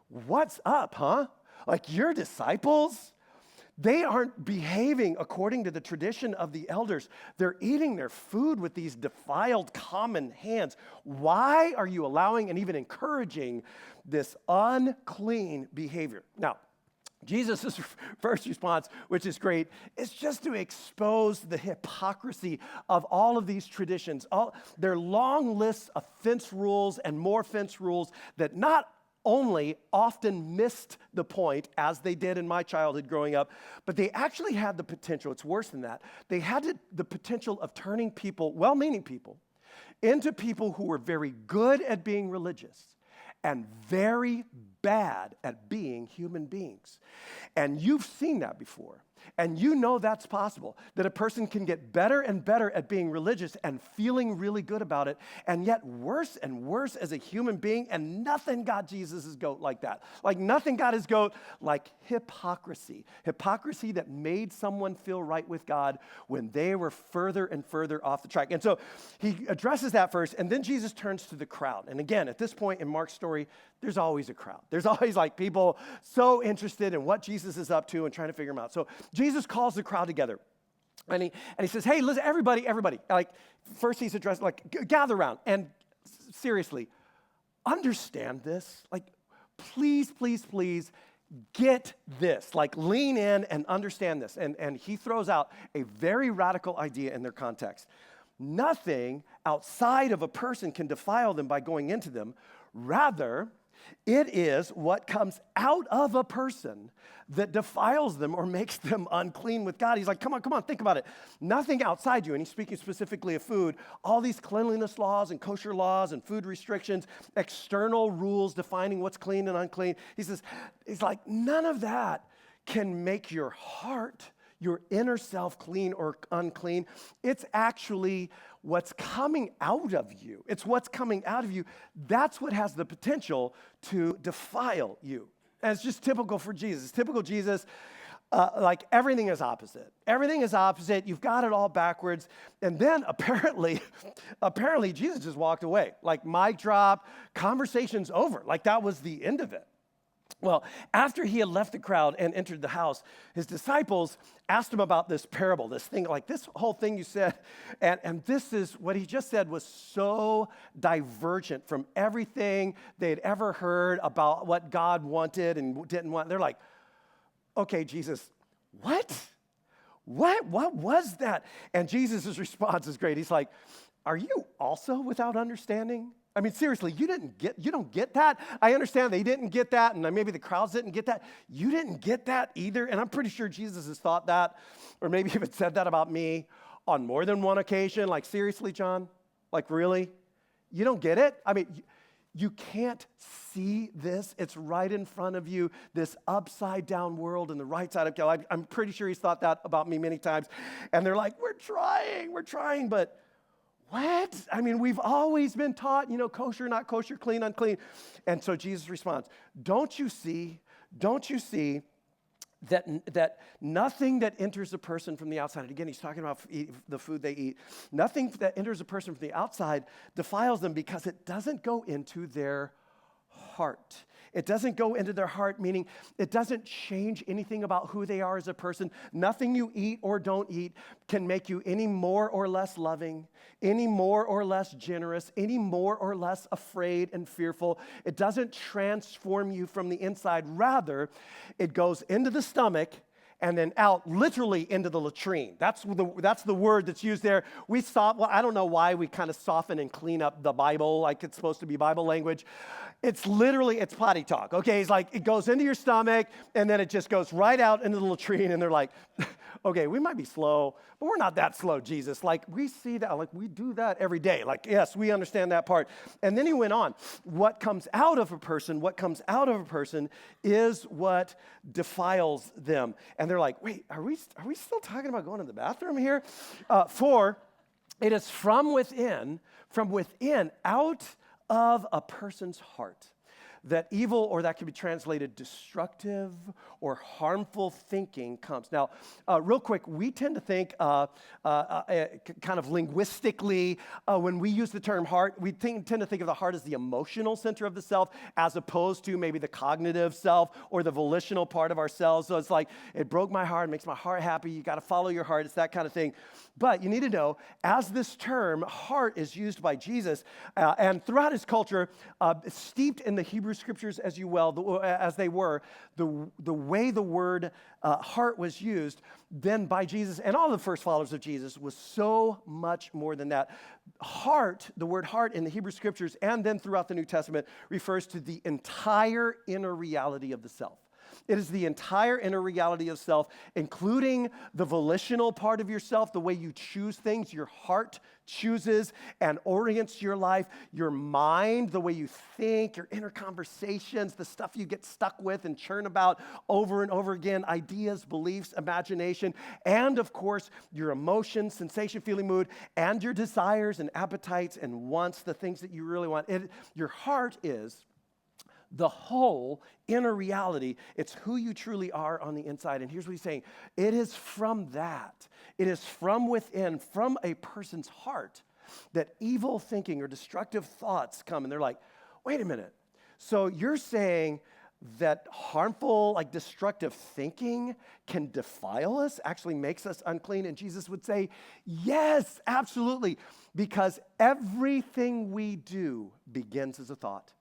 what's up, huh? Like, your disciples, they aren't behaving according to the tradition of the elders. They're eating their food with these defiled common hands. Why are you allowing and even encouraging this unclean behavior? Now, Jesus' first response, which is great, is just to expose the hypocrisy of all of these traditions. Their long lists of fence rules and more fence rules that not only often missed the point, as they did in my childhood growing up, but they actually had the potential, it's worse than that, they had the potential of turning people, well-meaning people, into people who were very good at being religious and very bad at being human beings. And you've seen that before. And you know that's possible, that a person can get better and better at being religious and feeling really good about it, and yet worse and worse as a human being, and nothing got Jesus' goat like that. Like, nothing got his goat like hypocrisy. Hypocrisy that made someone feel right with God when they were further and further off the track. And so he addresses that first, and then Jesus turns to the crowd. And again, at this point in Mark's story, there's always a crowd. There's always people so interested in what Jesus is up to and trying to figure him out. So Jesus calls the crowd together. And he says, hey, listen, everybody. Like, first he's addressed, like, gather around. And seriously, understand this. Like, please get this. Like, lean in and understand this. And he throws out a very radical idea in their context. Nothing outside of a person can defile them by going into them. Rather, it is what comes out of a person that defiles them or makes them unclean with God. He's like, come on, think about it. Nothing outside you, and he's speaking specifically of food, all these cleanliness laws and kosher laws and food restrictions, external rules defining what's clean and unclean. He's like, none of that can make your heart, your inner self, clean or unclean. It's actually what's coming out of you. It's what's coming out of you. That's what has the potential to defile you. And it's just typical for Jesus. Typical Jesus, like everything is opposite. Everything is opposite. You've got it all backwards. And then apparently Jesus just walked away. Like, mic drop, conversation's over. Like, that was the end of it. Well, after he had left the crowd and entered the house, his disciples asked him about this parable, this thing, like this whole thing you said. And this is what he just said was so divergent from everything they'd ever heard about what God wanted and didn't want. They're like, okay, Jesus, what? What was that? And Jesus' response is great. He's like, are you also without understanding? I mean, seriously, you don't get that? I understand they didn't get that, and maybe the crowds didn't get that. You didn't get that either, and I'm pretty sure Jesus has thought that, or maybe even said that about me on more than one occasion. Like, seriously, John? Like, really? You don't get it? I mean, you can't see this. It's right in front of you, this upside-down world and the right side of God. I'm pretty sure he's thought that about me many times, and they're like, we're trying, but what? I mean, we've always been taught, kosher, not kosher, clean, unclean. And so Jesus responds, don't you see that nothing that enters a person from the outside, and again, he's talking about the food they eat, nothing that enters a person from the outside defiles them because it doesn't go into their heart. It doesn't go into their heart, meaning it doesn't change anything about who they are as a person. Nothing you eat or don't eat can make you any more or less loving, any more or less generous, any more or less afraid and fearful. It doesn't transform you from the inside. Rather, it goes into the stomach and then out literally into the latrine. That's the word that's used there. I don't know why we kind of soften and clean up the Bible like it's supposed to be Bible language. It's potty talk, okay? It's like it goes into your stomach and then it just goes right out into the latrine, and they're like, okay, we might be slow, but we're not that slow, Jesus. Like, we see that, like, we do that every day. Like, yes, we understand that part. And then he went on. What comes out of a person is what defiles them. And they're like, wait, are we still talking about going to the bathroom here? For it is from within, out of a person's heart, that evil, or that can be translated destructive or harmful thinking comes. Now, real quick, we tend to think kind of linguistically, when we use the term heart, we tend to think of the heart as the emotional center of the self, as opposed to maybe the cognitive self or the volitional part of ourselves. So it's like, it broke my heart, it makes my heart happy, you got to follow your heart, it's that kind of thing. But you need to know, as this term, heart, is used by Jesus, and throughout his culture, steeped in the Hebrew Scriptures as they were, the way the word heart was used then by Jesus and all the first followers of Jesus was so much more than that. Heart, the word heart in the Hebrew Scriptures and then throughout the New Testament, refers to the entire inner reality of the self. It is the entire inner reality of self, including the volitional part of yourself, the way you choose things. Your heart chooses and orients your life. Your mind, the way you think, your inner conversations, the stuff you get stuck with and churn about over and over again, ideas, beliefs, imagination, and of course, your emotions, sensation, feeling, mood, and your desires and appetites and wants, the things that you really want. Your heart is the whole inner reality. It's who you truly are on the inside. And here's what he's saying. It is from that. It is from within, from a person's heart, that evil thinking or destructive thoughts come. And they're like, wait a minute. So you're saying that harmful, like destructive thinking can defile us, actually makes us unclean? And Jesus would say, yes, absolutely, because everything we do begins as a thought.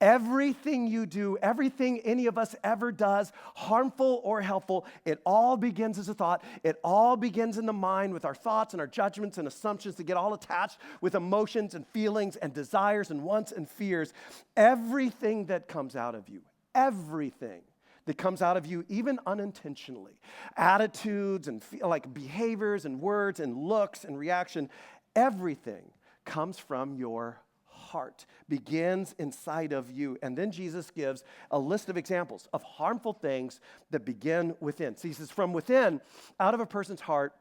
Everything you do, everything any of us ever does, harmful or helpful, it all begins as a thought. It all begins in the mind with our thoughts and our judgments and assumptions that get all attached with emotions and feelings and desires and wants and fears. Everything that comes out of you, everything that comes out of you, even unintentionally, attitudes and like behaviors and words and looks and reaction, everything comes from your heart, begins inside of you. And then Jesus gives a list of examples of harmful things that begin within. So he says, from within, out of a person's heart,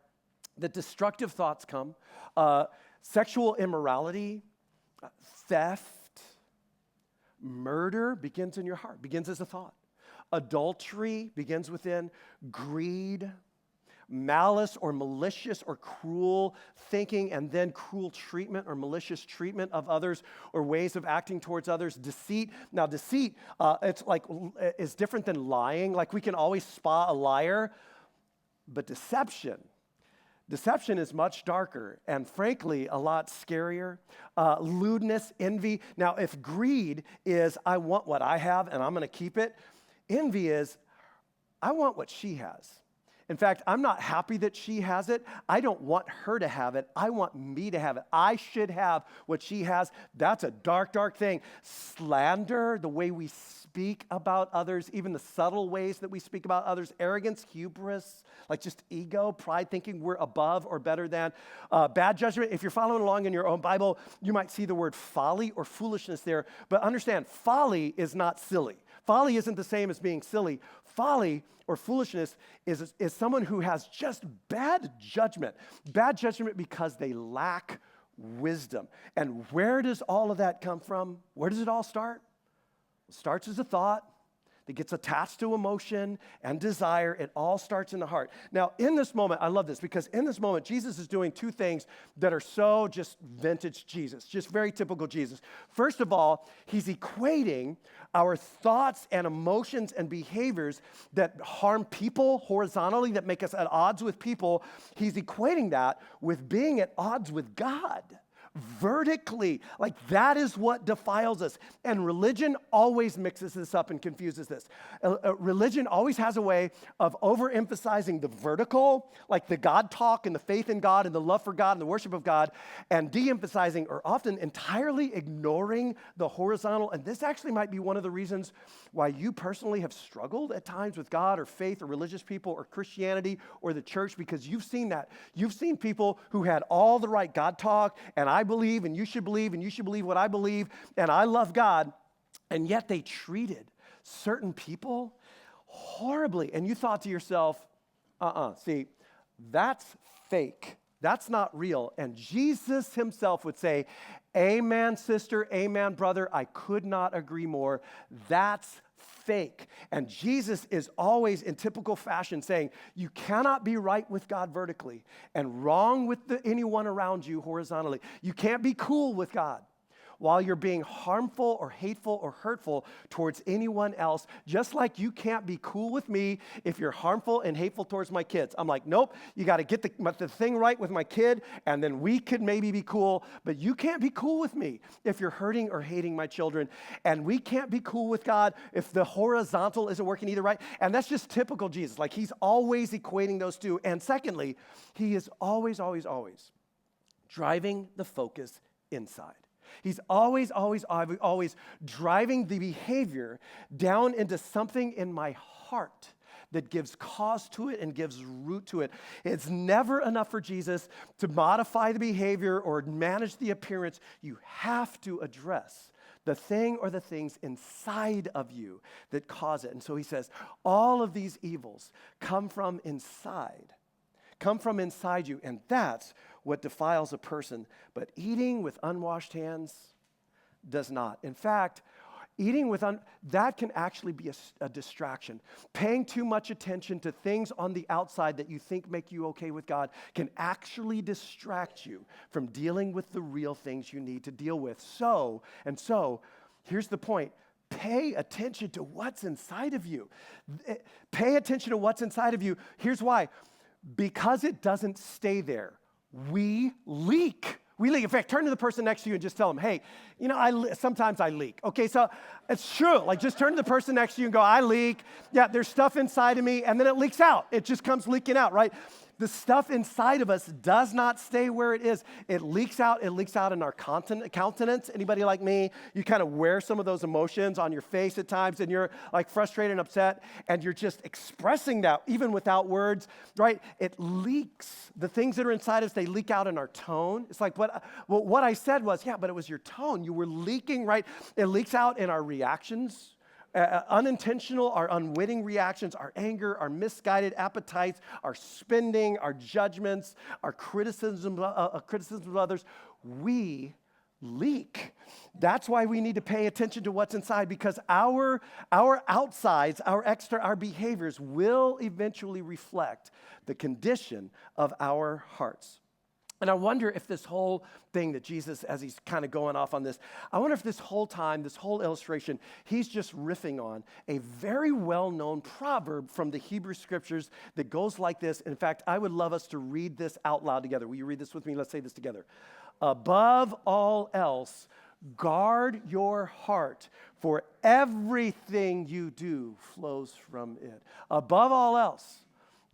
the destructive thoughts come, sexual immorality, theft, murder begins in your heart, begins as a thought. Adultery begins within, greed, malice or malicious or cruel thinking, and then cruel treatment or malicious treatment of others or ways of acting towards others. Deceit. Now, deceit, is different than lying. Like we can always spot a liar, but deception is much darker and frankly a lot scarier. Lewdness, envy. Now, if greed is I want what I have and I'm going to keep it, envy is I want what she has. In fact, I'm not happy that she has it. I don't want her to have it. I want me to have it. I should have what she has. That's a dark, dark thing. Slander, the way we speak about others, even the subtle ways that we speak about others. Arrogance, hubris, like just ego, pride, thinking we're above or better than. Bad judgment. If you're following along in your own Bible, you might see the word folly or foolishness there. But understand, folly is not silly. Folly isn't the same as being silly. Folly or foolishness is someone who has just bad judgment because they lack wisdom. And where does all of that come from? Where does it all start? It starts as a thought that gets attached to emotion and desire. It all starts in the heart. Now, in this moment, I love this because in this moment, Jesus is doing two things that are so just vintage Jesus, just very typical Jesus. First of all, he's equating our thoughts and emotions and behaviors that harm people horizontally, that make us at odds with people. He's equating that with being at odds with God. Vertically, like that is what defiles us. And religion always mixes this up and confuses this. Religion always has a way of overemphasizing the vertical, like the God talk and the faith in God and the love for God and the worship of God, and de-emphasizing or often entirely ignoring the horizontal. And this actually might be one of the reasons why you personally have struggled at times with God or faith or religious people or Christianity or the church, because you've seen that. You've seen people who had all the right God talk, and I believe, and you should believe what I believe, and I love God, and yet they treated certain people horribly. And you thought to yourself, see, that's fake. That's not real. And Jesus himself would say, amen, sister, amen, brother, I could not agree more. That's fake. And Jesus is always in typical fashion saying, you cannot be right with God vertically and wrong with anyone around you horizontally. You can't be cool with God while you're being harmful or hateful or hurtful towards anyone else, just like you can't be cool with me if you're harmful and hateful towards my kids. I'm like, nope, you got to get the thing right with my kid, and then we could maybe be cool, but you can't be cool with me if you're hurting or hating my children, and we can't be cool with God if the horizontal isn't working either, right? And that's just typical Jesus. Like, he's always equating those two. And secondly, he is always driving the focus inside. He's always driving the behavior down into something in my heart that gives cause to it and gives root to it. It's never enough for Jesus to modify the behavior or manage the appearance. You have to address the thing or the things inside of you that cause it. And so he says, all of these evils come from inside you, and that's what defiles a person. But eating with unwashed hands does not. In fact, eating with that can actually be a distraction. Paying too much attention to things on the outside that you think make you okay with God can actually distract you from dealing with the real things you need to deal with. So, here's the point. pay attention to what's inside of you. Pay attention to what's inside of you. Here's why. Because it doesn't stay there. We leak. We leak. In fact, turn to the person next to you and just tell them, hey, sometimes I leak. Okay, so it's true. Like, just turn to the person next to you and go, I leak. Yeah, there's stuff inside of me, and then it leaks out. It just comes leaking out, right? The stuff inside of us does not stay where it is. It leaks out. It leaks out in our countenance. Anybody like me? You kind of wear some of those emotions on your face at times, and you're like frustrated and upset, and you're just expressing that even without words, right? It leaks. The things that are inside us, they leak out in our tone. It's like what I said was, yeah, but it was your tone. You were leaking, right? It leaks out in our reactions. Unintentional, our unwitting reactions, our anger, our misguided appetites, our spending, our judgments, our criticism of others, we leak. That's why we need to pay attention to what's inside, because our outsides, our behaviors will eventually reflect the condition of our hearts. And I wonder if this whole thing that Jesus, as he's kind of going off on this, I wonder if this whole time, this whole illustration, he's just riffing on a very well-known proverb from the Hebrew Scriptures that goes like this. In fact, I would love us to read this out loud together. Will you read this with me? Let's say this together. Above all else, guard your heart, for everything you do flows from it. Above all else,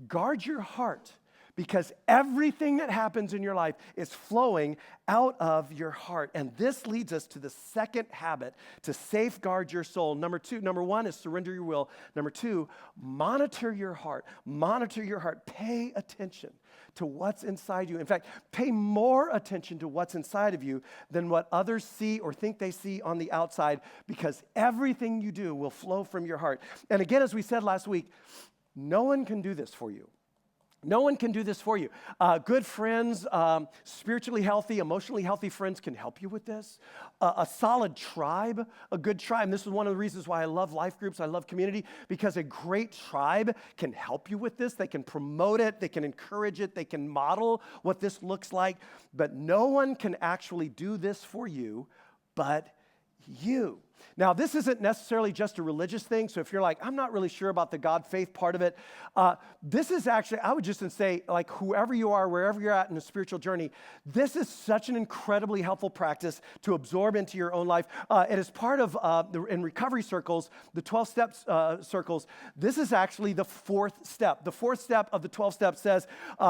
guard your heart, because everything that happens in your life is flowing out of your heart. And this leads us to the second habit to safeguard your soul. Number one is surrender your will. Number two, monitor your heart. Monitor your heart. Pay attention to what's inside you. In fact, pay more attention to what's inside of you than what others see or think they see on the outside, because everything you do will flow from your heart. And again, as we said last week, no one can do this for you. No one can do this for you. Good friends, spiritually healthy, emotionally healthy friends can help you with this. A solid tribe, a good tribe. And this is one of the reasons why I love life groups, I love community, because a great tribe can help you with this. They can promote it, they can encourage it, they can model what this looks like. But no one can actually do this for you but you. Now, this isn't necessarily just a religious thing, so if you're like, I'm not really sure about the God faith part of it, this is actually, I would just say, like, whoever you are, wherever you're at in the spiritual journey, this is such an incredibly helpful practice to absorb into your own life. It is part of, in recovery circles, the 12 steps circles, this is actually the fourth step. The fourth step of the 12 steps says,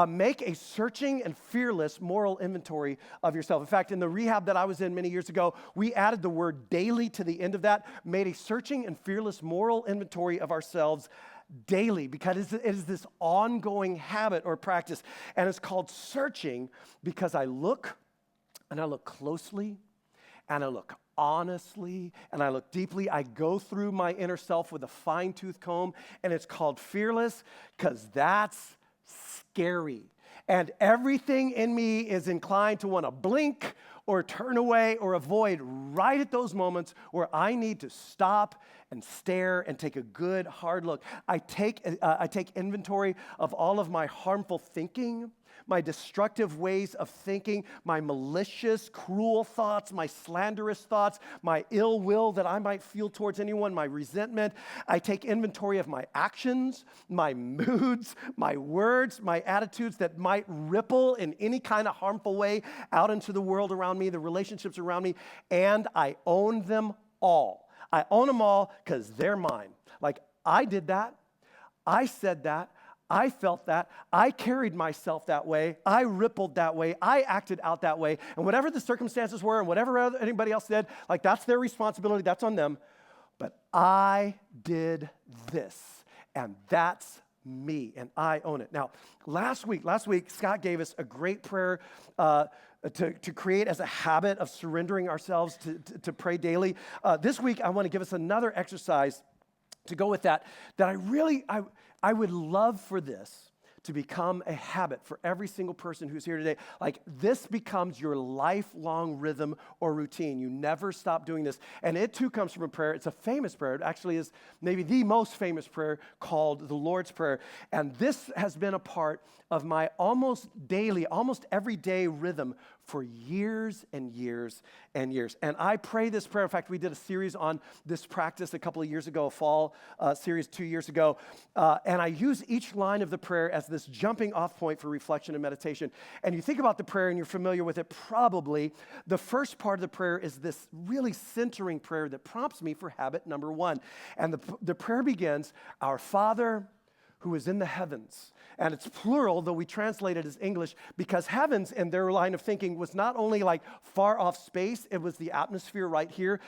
make a searching and fearless moral inventory of yourself. In fact, in the rehab that I was in many years ago, we added the word daily to the end of that, made a searching and fearless moral inventory of ourselves daily, because it is this ongoing habit or practice. And it's called searching because I look, and I look closely, and I look honestly, and I look deeply. I go through my inner self with a fine-tooth comb, and it's called fearless because that's scary. And everything in me is inclined to want to blink or turn away or avoid right at those moments where I need to stop and stare and take a good hard look. I take inventory of all of my harmful thinking, my destructive ways of thinking, my malicious, cruel thoughts, my slanderous thoughts, my ill will that I might feel towards anyone, my resentment. I take inventory of my actions, my moods, my words, my attitudes that might ripple in any kind of harmful way out into the world around me, the relationships around me, and I own them all. I own them all because they're mine. Like, I did that. I said that. I felt that. I carried myself that way. I rippled that way. I acted out that way. And whatever the circumstances were and whatever anybody else did, like, that's their responsibility. That's on them. But I did this, and that's me, and I own it. Now, last week, Scott gave us a great prayer to create as a habit of surrendering ourselves to pray daily. This week, I want to give us another exercise to go with that I would love for this to become a habit for every single person who's here today. Like, this becomes your lifelong rhythm or routine. You never stop doing this. And it too comes from a prayer. It's a famous prayer. It actually is maybe the most famous prayer, called the Lord's Prayer. And this has been a part of my almost daily, almost everyday rhythm for years and years and years. And I pray this prayer. In fact, we did a series on this practice a couple of years ago, a fall series 2 years ago. And I use each line of the prayer as this jumping off point for reflection and meditation. And you think about the prayer and you're familiar with it probably. The first part of the prayer is this really centering prayer that prompts me for habit number 1. And the prayer begins, "Our Father who is in the heavens." And it's plural, though we translate it as English, because heavens in their line of thinking was not only like far off space, it was the atmosphere right here.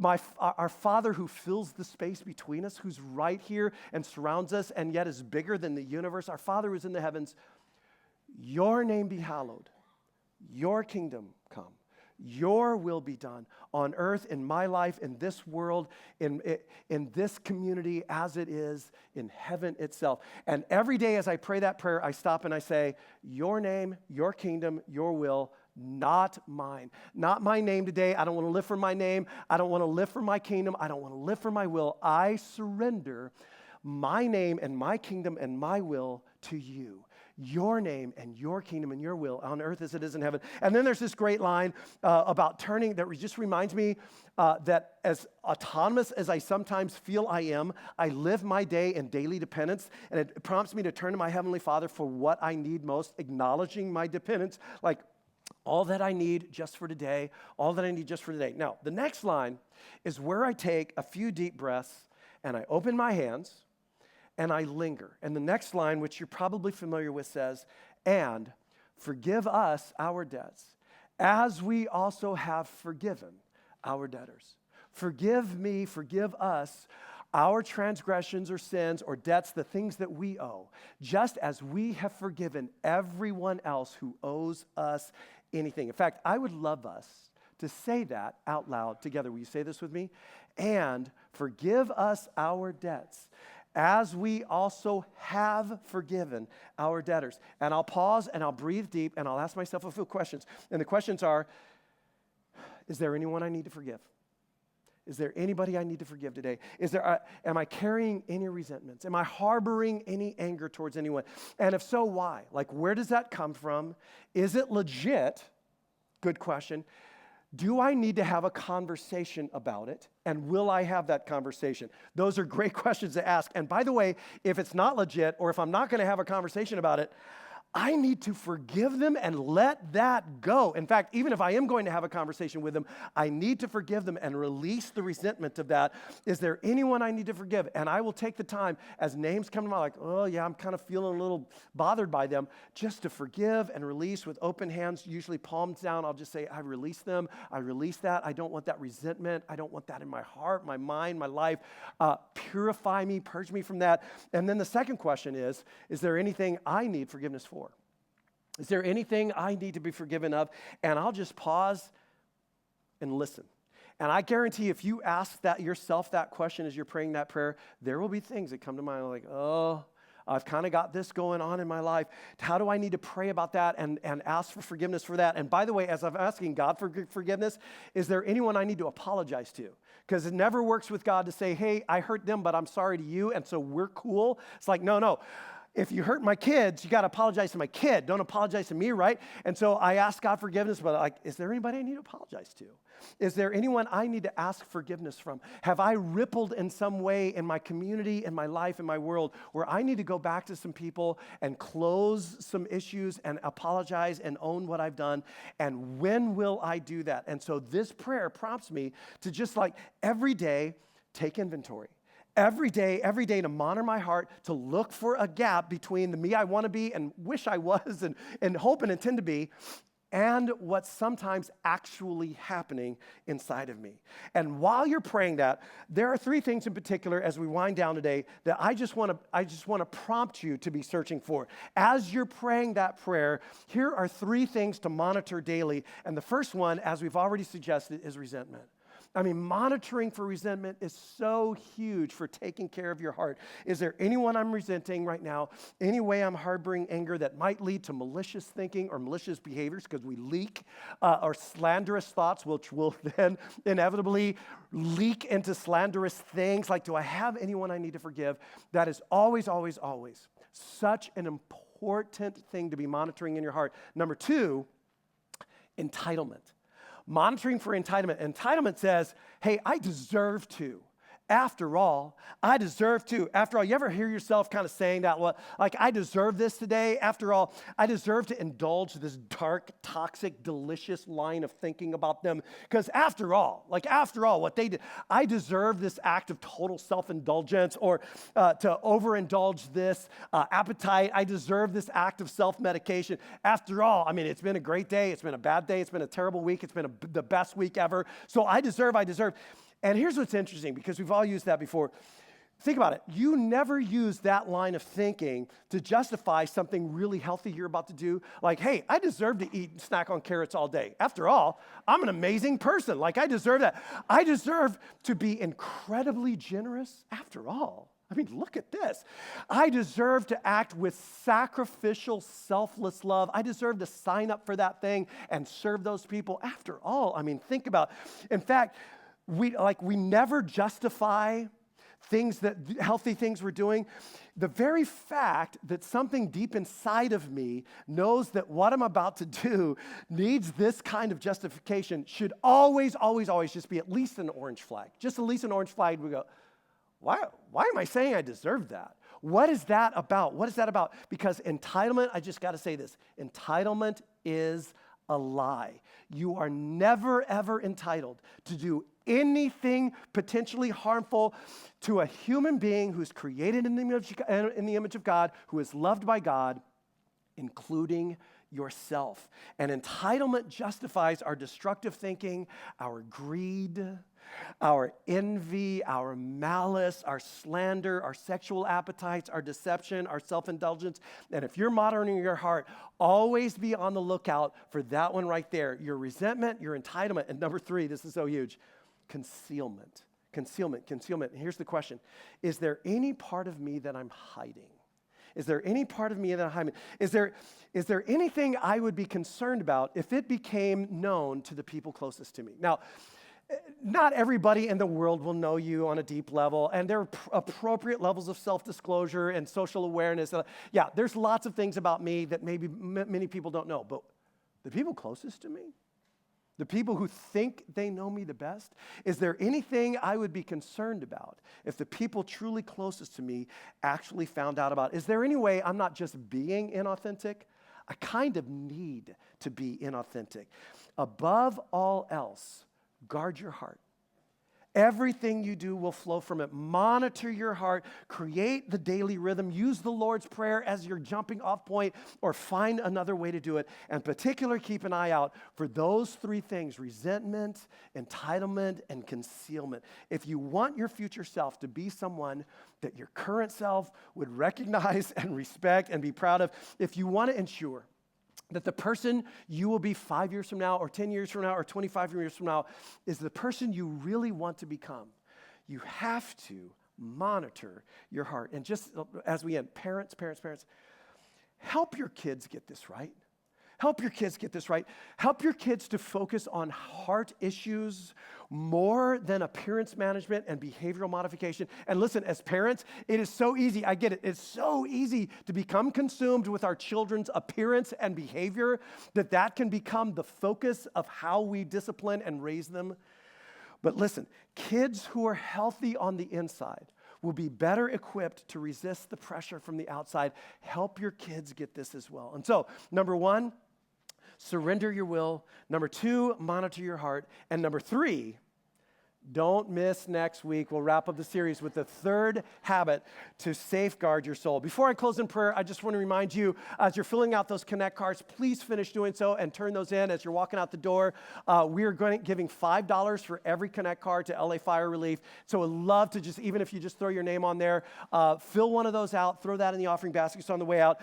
Our Father who fills the space between us, who's right here and surrounds us and yet is bigger than the universe. Our Father who is in the heavens, your name be hallowed, your kingdom come. Your will be done on earth, in my life, in this world, in this community as it is in heaven itself. And every day as I pray that prayer, I stop and I say, your name, your kingdom, your will, not mine. Not my name today. I don't want to live for my name. I don't want to live for my kingdom. I don't want to live for my will. I surrender my name and my kingdom and my will to you. Your name and your kingdom and your will on earth as it is in heaven. And then there's this great line about turning that just reminds me that as autonomous as I sometimes feel I am, I live my day in daily dependence, and it prompts me to turn to my Heavenly Father for what I need most, acknowledging my dependence, like all that I need just for today, all that I need just for today. Now, the next line is where I take a few deep breaths and I open my hands and I linger. And the next line, which you're probably familiar with, says, "And forgive us our debts, as we also have forgiven our debtors." Forgive me, forgive us our transgressions or sins or debts, the things that we owe, just as we have forgiven everyone else who owes us anything. In fact, I would love us to say that out loud together. Will you say this with me? "And forgive us our debts, as we also have forgiven our debtors." And I'll pause and I'll breathe deep and I'll ask myself a few questions. And the questions are, is there anyone I need to forgive? Is there anybody I need to forgive today? Am I carrying any resentments? Am I harboring any anger towards anyone? And if so, why? Like, where does that come from? Is it legit? Good question. Do I need to have a conversation about it? And will I have that conversation? Those are great questions to ask. And by the way, if it's not legit, or if I'm not going to have a conversation about it, I need to forgive them and let that go. In fact, even if I am going to have a conversation with them, I need to forgive them and release the resentment of that. Is there anyone I need to forgive? And I will take the time as names come to mind, like, oh yeah, I'm kind of feeling a little bothered by them, just to forgive and release with open hands, usually palms down. I'll just say, I release them. I release that. I don't want that resentment. I don't want that in my heart, my mind, my life. Purify me, purge me from that. And then the second question is there anything I need forgiveness for? Is there anything I need to be forgiven of? And I'll just pause and listen. And I guarantee if you ask that yourself that question as you're praying that prayer, there will be things that come to mind like, oh, I've kind of got this going on in my life. How do I need to pray about that and ask for forgiveness for that? And by the way, as I'm asking God for forgiveness, is there anyone I need to apologize to? Because it never works with God to say, hey, I hurt them, but I'm sorry to you, and so we're cool. It's like, no. If you hurt my kids, you got to apologize to my kid. Don't apologize to me, right? And so I ask God forgiveness, but like, is there anybody I need to apologize to? Is there anyone I need to ask forgiveness from? Have I rippled in some way in my community, in my life, in my world, where I need to go back to some people and close some issues and apologize and own what I've done? And when will I do that? And so this prayer prompts me to just like every day take inventory. Every day to monitor my heart, to look for a gap between the me I want to be and wish I was and hope and intend to be, and what's sometimes actually happening inside of me. And while you're praying that, there are three things in particular as we wind down today that I just want to prompt you to be searching for. As you're praying that prayer, here are three things to monitor daily. And the first one, as we've already suggested, is resentment. I mean, monitoring for resentment is so huge for taking care of your heart. Is there anyone I'm resenting right now? Any way I'm harboring anger that might lead to malicious thinking or malicious behaviors, because we leak, or slanderous thoughts, which will then inevitably leak into slanderous things? Like, do I have anyone I need to forgive? That is always, always, always such an important thing to be monitoring in your heart. Number two, Entitlement. Monitoring for entitlement. Entitlement says, hey, I deserve to. After all, I deserve to. After all, you ever hear yourself kind of saying that? Well, like, I deserve this today. After all, I deserve to indulge this dark, toxic, delicious line of thinking about them. Because after all, what they did, I deserve this act of total self-indulgence or to overindulge this appetite. I deserve this act of self-medication. After all, I mean, it's been a great day. It's been a bad day. It's been a terrible week. It's been the best week ever. So I deserve. And here's what's interesting, because we've all used that before. Think about it. You never use that line of thinking to justify something really healthy you're about to do. Like, hey, I deserve to eat and snack on carrots all day. After all, I'm an amazing person. Like, I deserve that. I deserve to be incredibly generous. After all, I mean, look at this. I deserve to act with sacrificial, selfless love. I deserve to sign up for that thing and serve those people. After all, I mean, think about it. In fact, we never justify healthy things we're doing. The very fact that something deep inside of me knows that what I'm about to do needs this kind of justification should always just be at least an orange flag. Just at least an orange flag. We go, why am I saying I deserve that? What is that about? What is that about? Because entitlement, I just got to say this, entitlement is a lie. You are never, ever entitled to do anything potentially harmful to a human being who's created in the image of God, who is loved by God, including yourself. And entitlement justifies our destructive thinking, our greed, our envy, our malice, our slander, our sexual appetites, our deception, our self-indulgence. And if you're monitoring your heart, always be on the lookout for that one right there, your resentment, your entitlement. And number 3, this is so huge, concealment. And here's the question. Is there any part of me that I'm hiding? Is there any part of me that I'm hiding? Is there anything I would be concerned about if it became known to the people closest to me? Now, not everybody in the world will know you on a deep level, and there are appropriate levels of self-disclosure and social awareness. Yeah, there's lots of things about me that maybe many people don't know, but the people closest to me, the people who think they know me the best, is there anything I would be concerned about if the people truly closest to me actually found out about it? Is there any way I'm not just being inauthentic? I kind of need to be inauthentic. Above all else, guard your heart. Everything you do will flow from it. Monitor your heart. Create the daily rhythm. Use the Lord's Prayer as your jumping off point, or find another way to do it. And particularly, keep an eye out for those 3 things: resentment, entitlement, and concealment. If you want your future self to be someone that your current self would recognize and respect and be proud of, if you want to ensure that the person you will be 5 years from now, or 10 years from now, or 25 years from now is the person you really want to become, you have to monitor your heart. And just as we end, parents, help your kids get this right. Help your kids get this right. Help your kids to focus on heart issues more than appearance management and behavioral modification. And listen, as parents, it is so easy. I get it. It's so easy to become consumed with our children's appearance and behavior that can become the focus of how we discipline and raise them. But listen, kids who are healthy on the inside will be better equipped to resist the pressure from the outside. Help your kids get this as well. And so, number 1, surrender your will. Number 2, monitor your heart. And number 3, don't miss next week. We'll wrap up the series with the 3rd habit to safeguard your soul. Before I close in prayer, I just want to remind you, as you're filling out those Connect cards, please finish doing so and turn those in as you're walking out the door. We are giving $5 for every Connect card to LA Fire Relief. So I'd love to just, even if you just throw your name on there, fill one of those out, throw that in the offering baskets on the way out.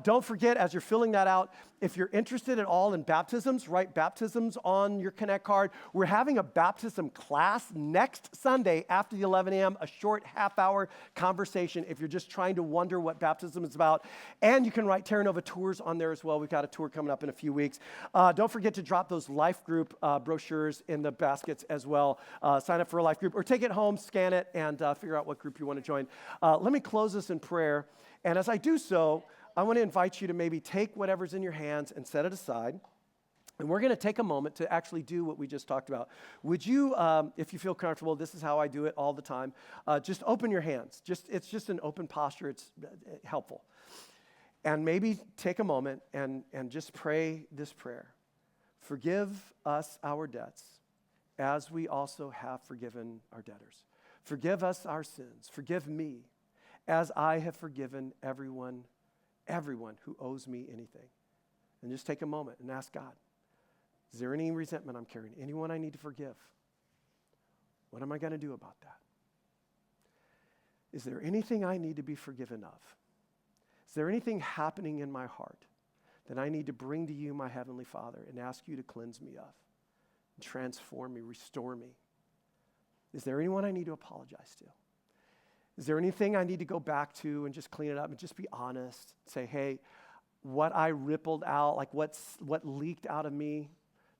Don't forget, as you're filling that out, if you're interested at all in baptisms, write baptisms on your Connect card. We're having a baptism class next Sunday after the 11 a.m., a short half-hour conversation if you're just trying to wonder what baptism is about. And you can write Terra Nova Tours on there as well. We've got a tour coming up in a few weeks. Don't forget to drop those life group brochures in the baskets as well. Sign up for a life group, or take it home, scan it, and figure out what group you want to join. Let me close this in prayer. And as I do so, I want to invite you to maybe take whatever's in your hands and set it aside. And we're going to take a moment to actually do what we just talked about. Would you, if you feel comfortable, this is how I do it all the time, just open your hands. It's just an open posture. It's helpful. And maybe take a moment and just pray this prayer. Forgive us our debts as we also have forgiven our debtors. Forgive us our sins. Forgive me as I have forgiven everyone who owes me anything. And just take a moment and ask God, is there any resentment I'm carrying? Anyone I need to forgive? What am I going to do about that? Is there anything I need to be forgiven of? Is there anything happening in my heart that I need to bring to you, my Heavenly Father, and ask you to cleanse me of, and transform me, restore me? Is there anyone I need to apologize to? Is there anything I need to go back to and just clean it up and just be honest? Say, hey, what I rippled out, like what leaked out of me,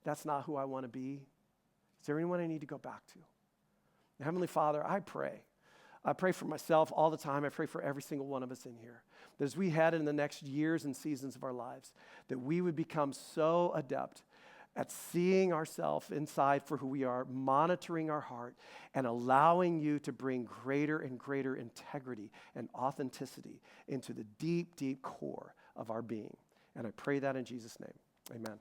that's not who I want to be. Is there anyone I need to go back to? Heavenly Father, I pray for myself all the time. I pray for every single one of us in here, that as we head in the next years and seasons of our lives, that we would become so adept at seeing ourselves inside for who we are, monitoring our heart, and allowing you to bring greater and greater integrity and authenticity into the deep, deep core of our being. And I pray that in Jesus' name. Amen.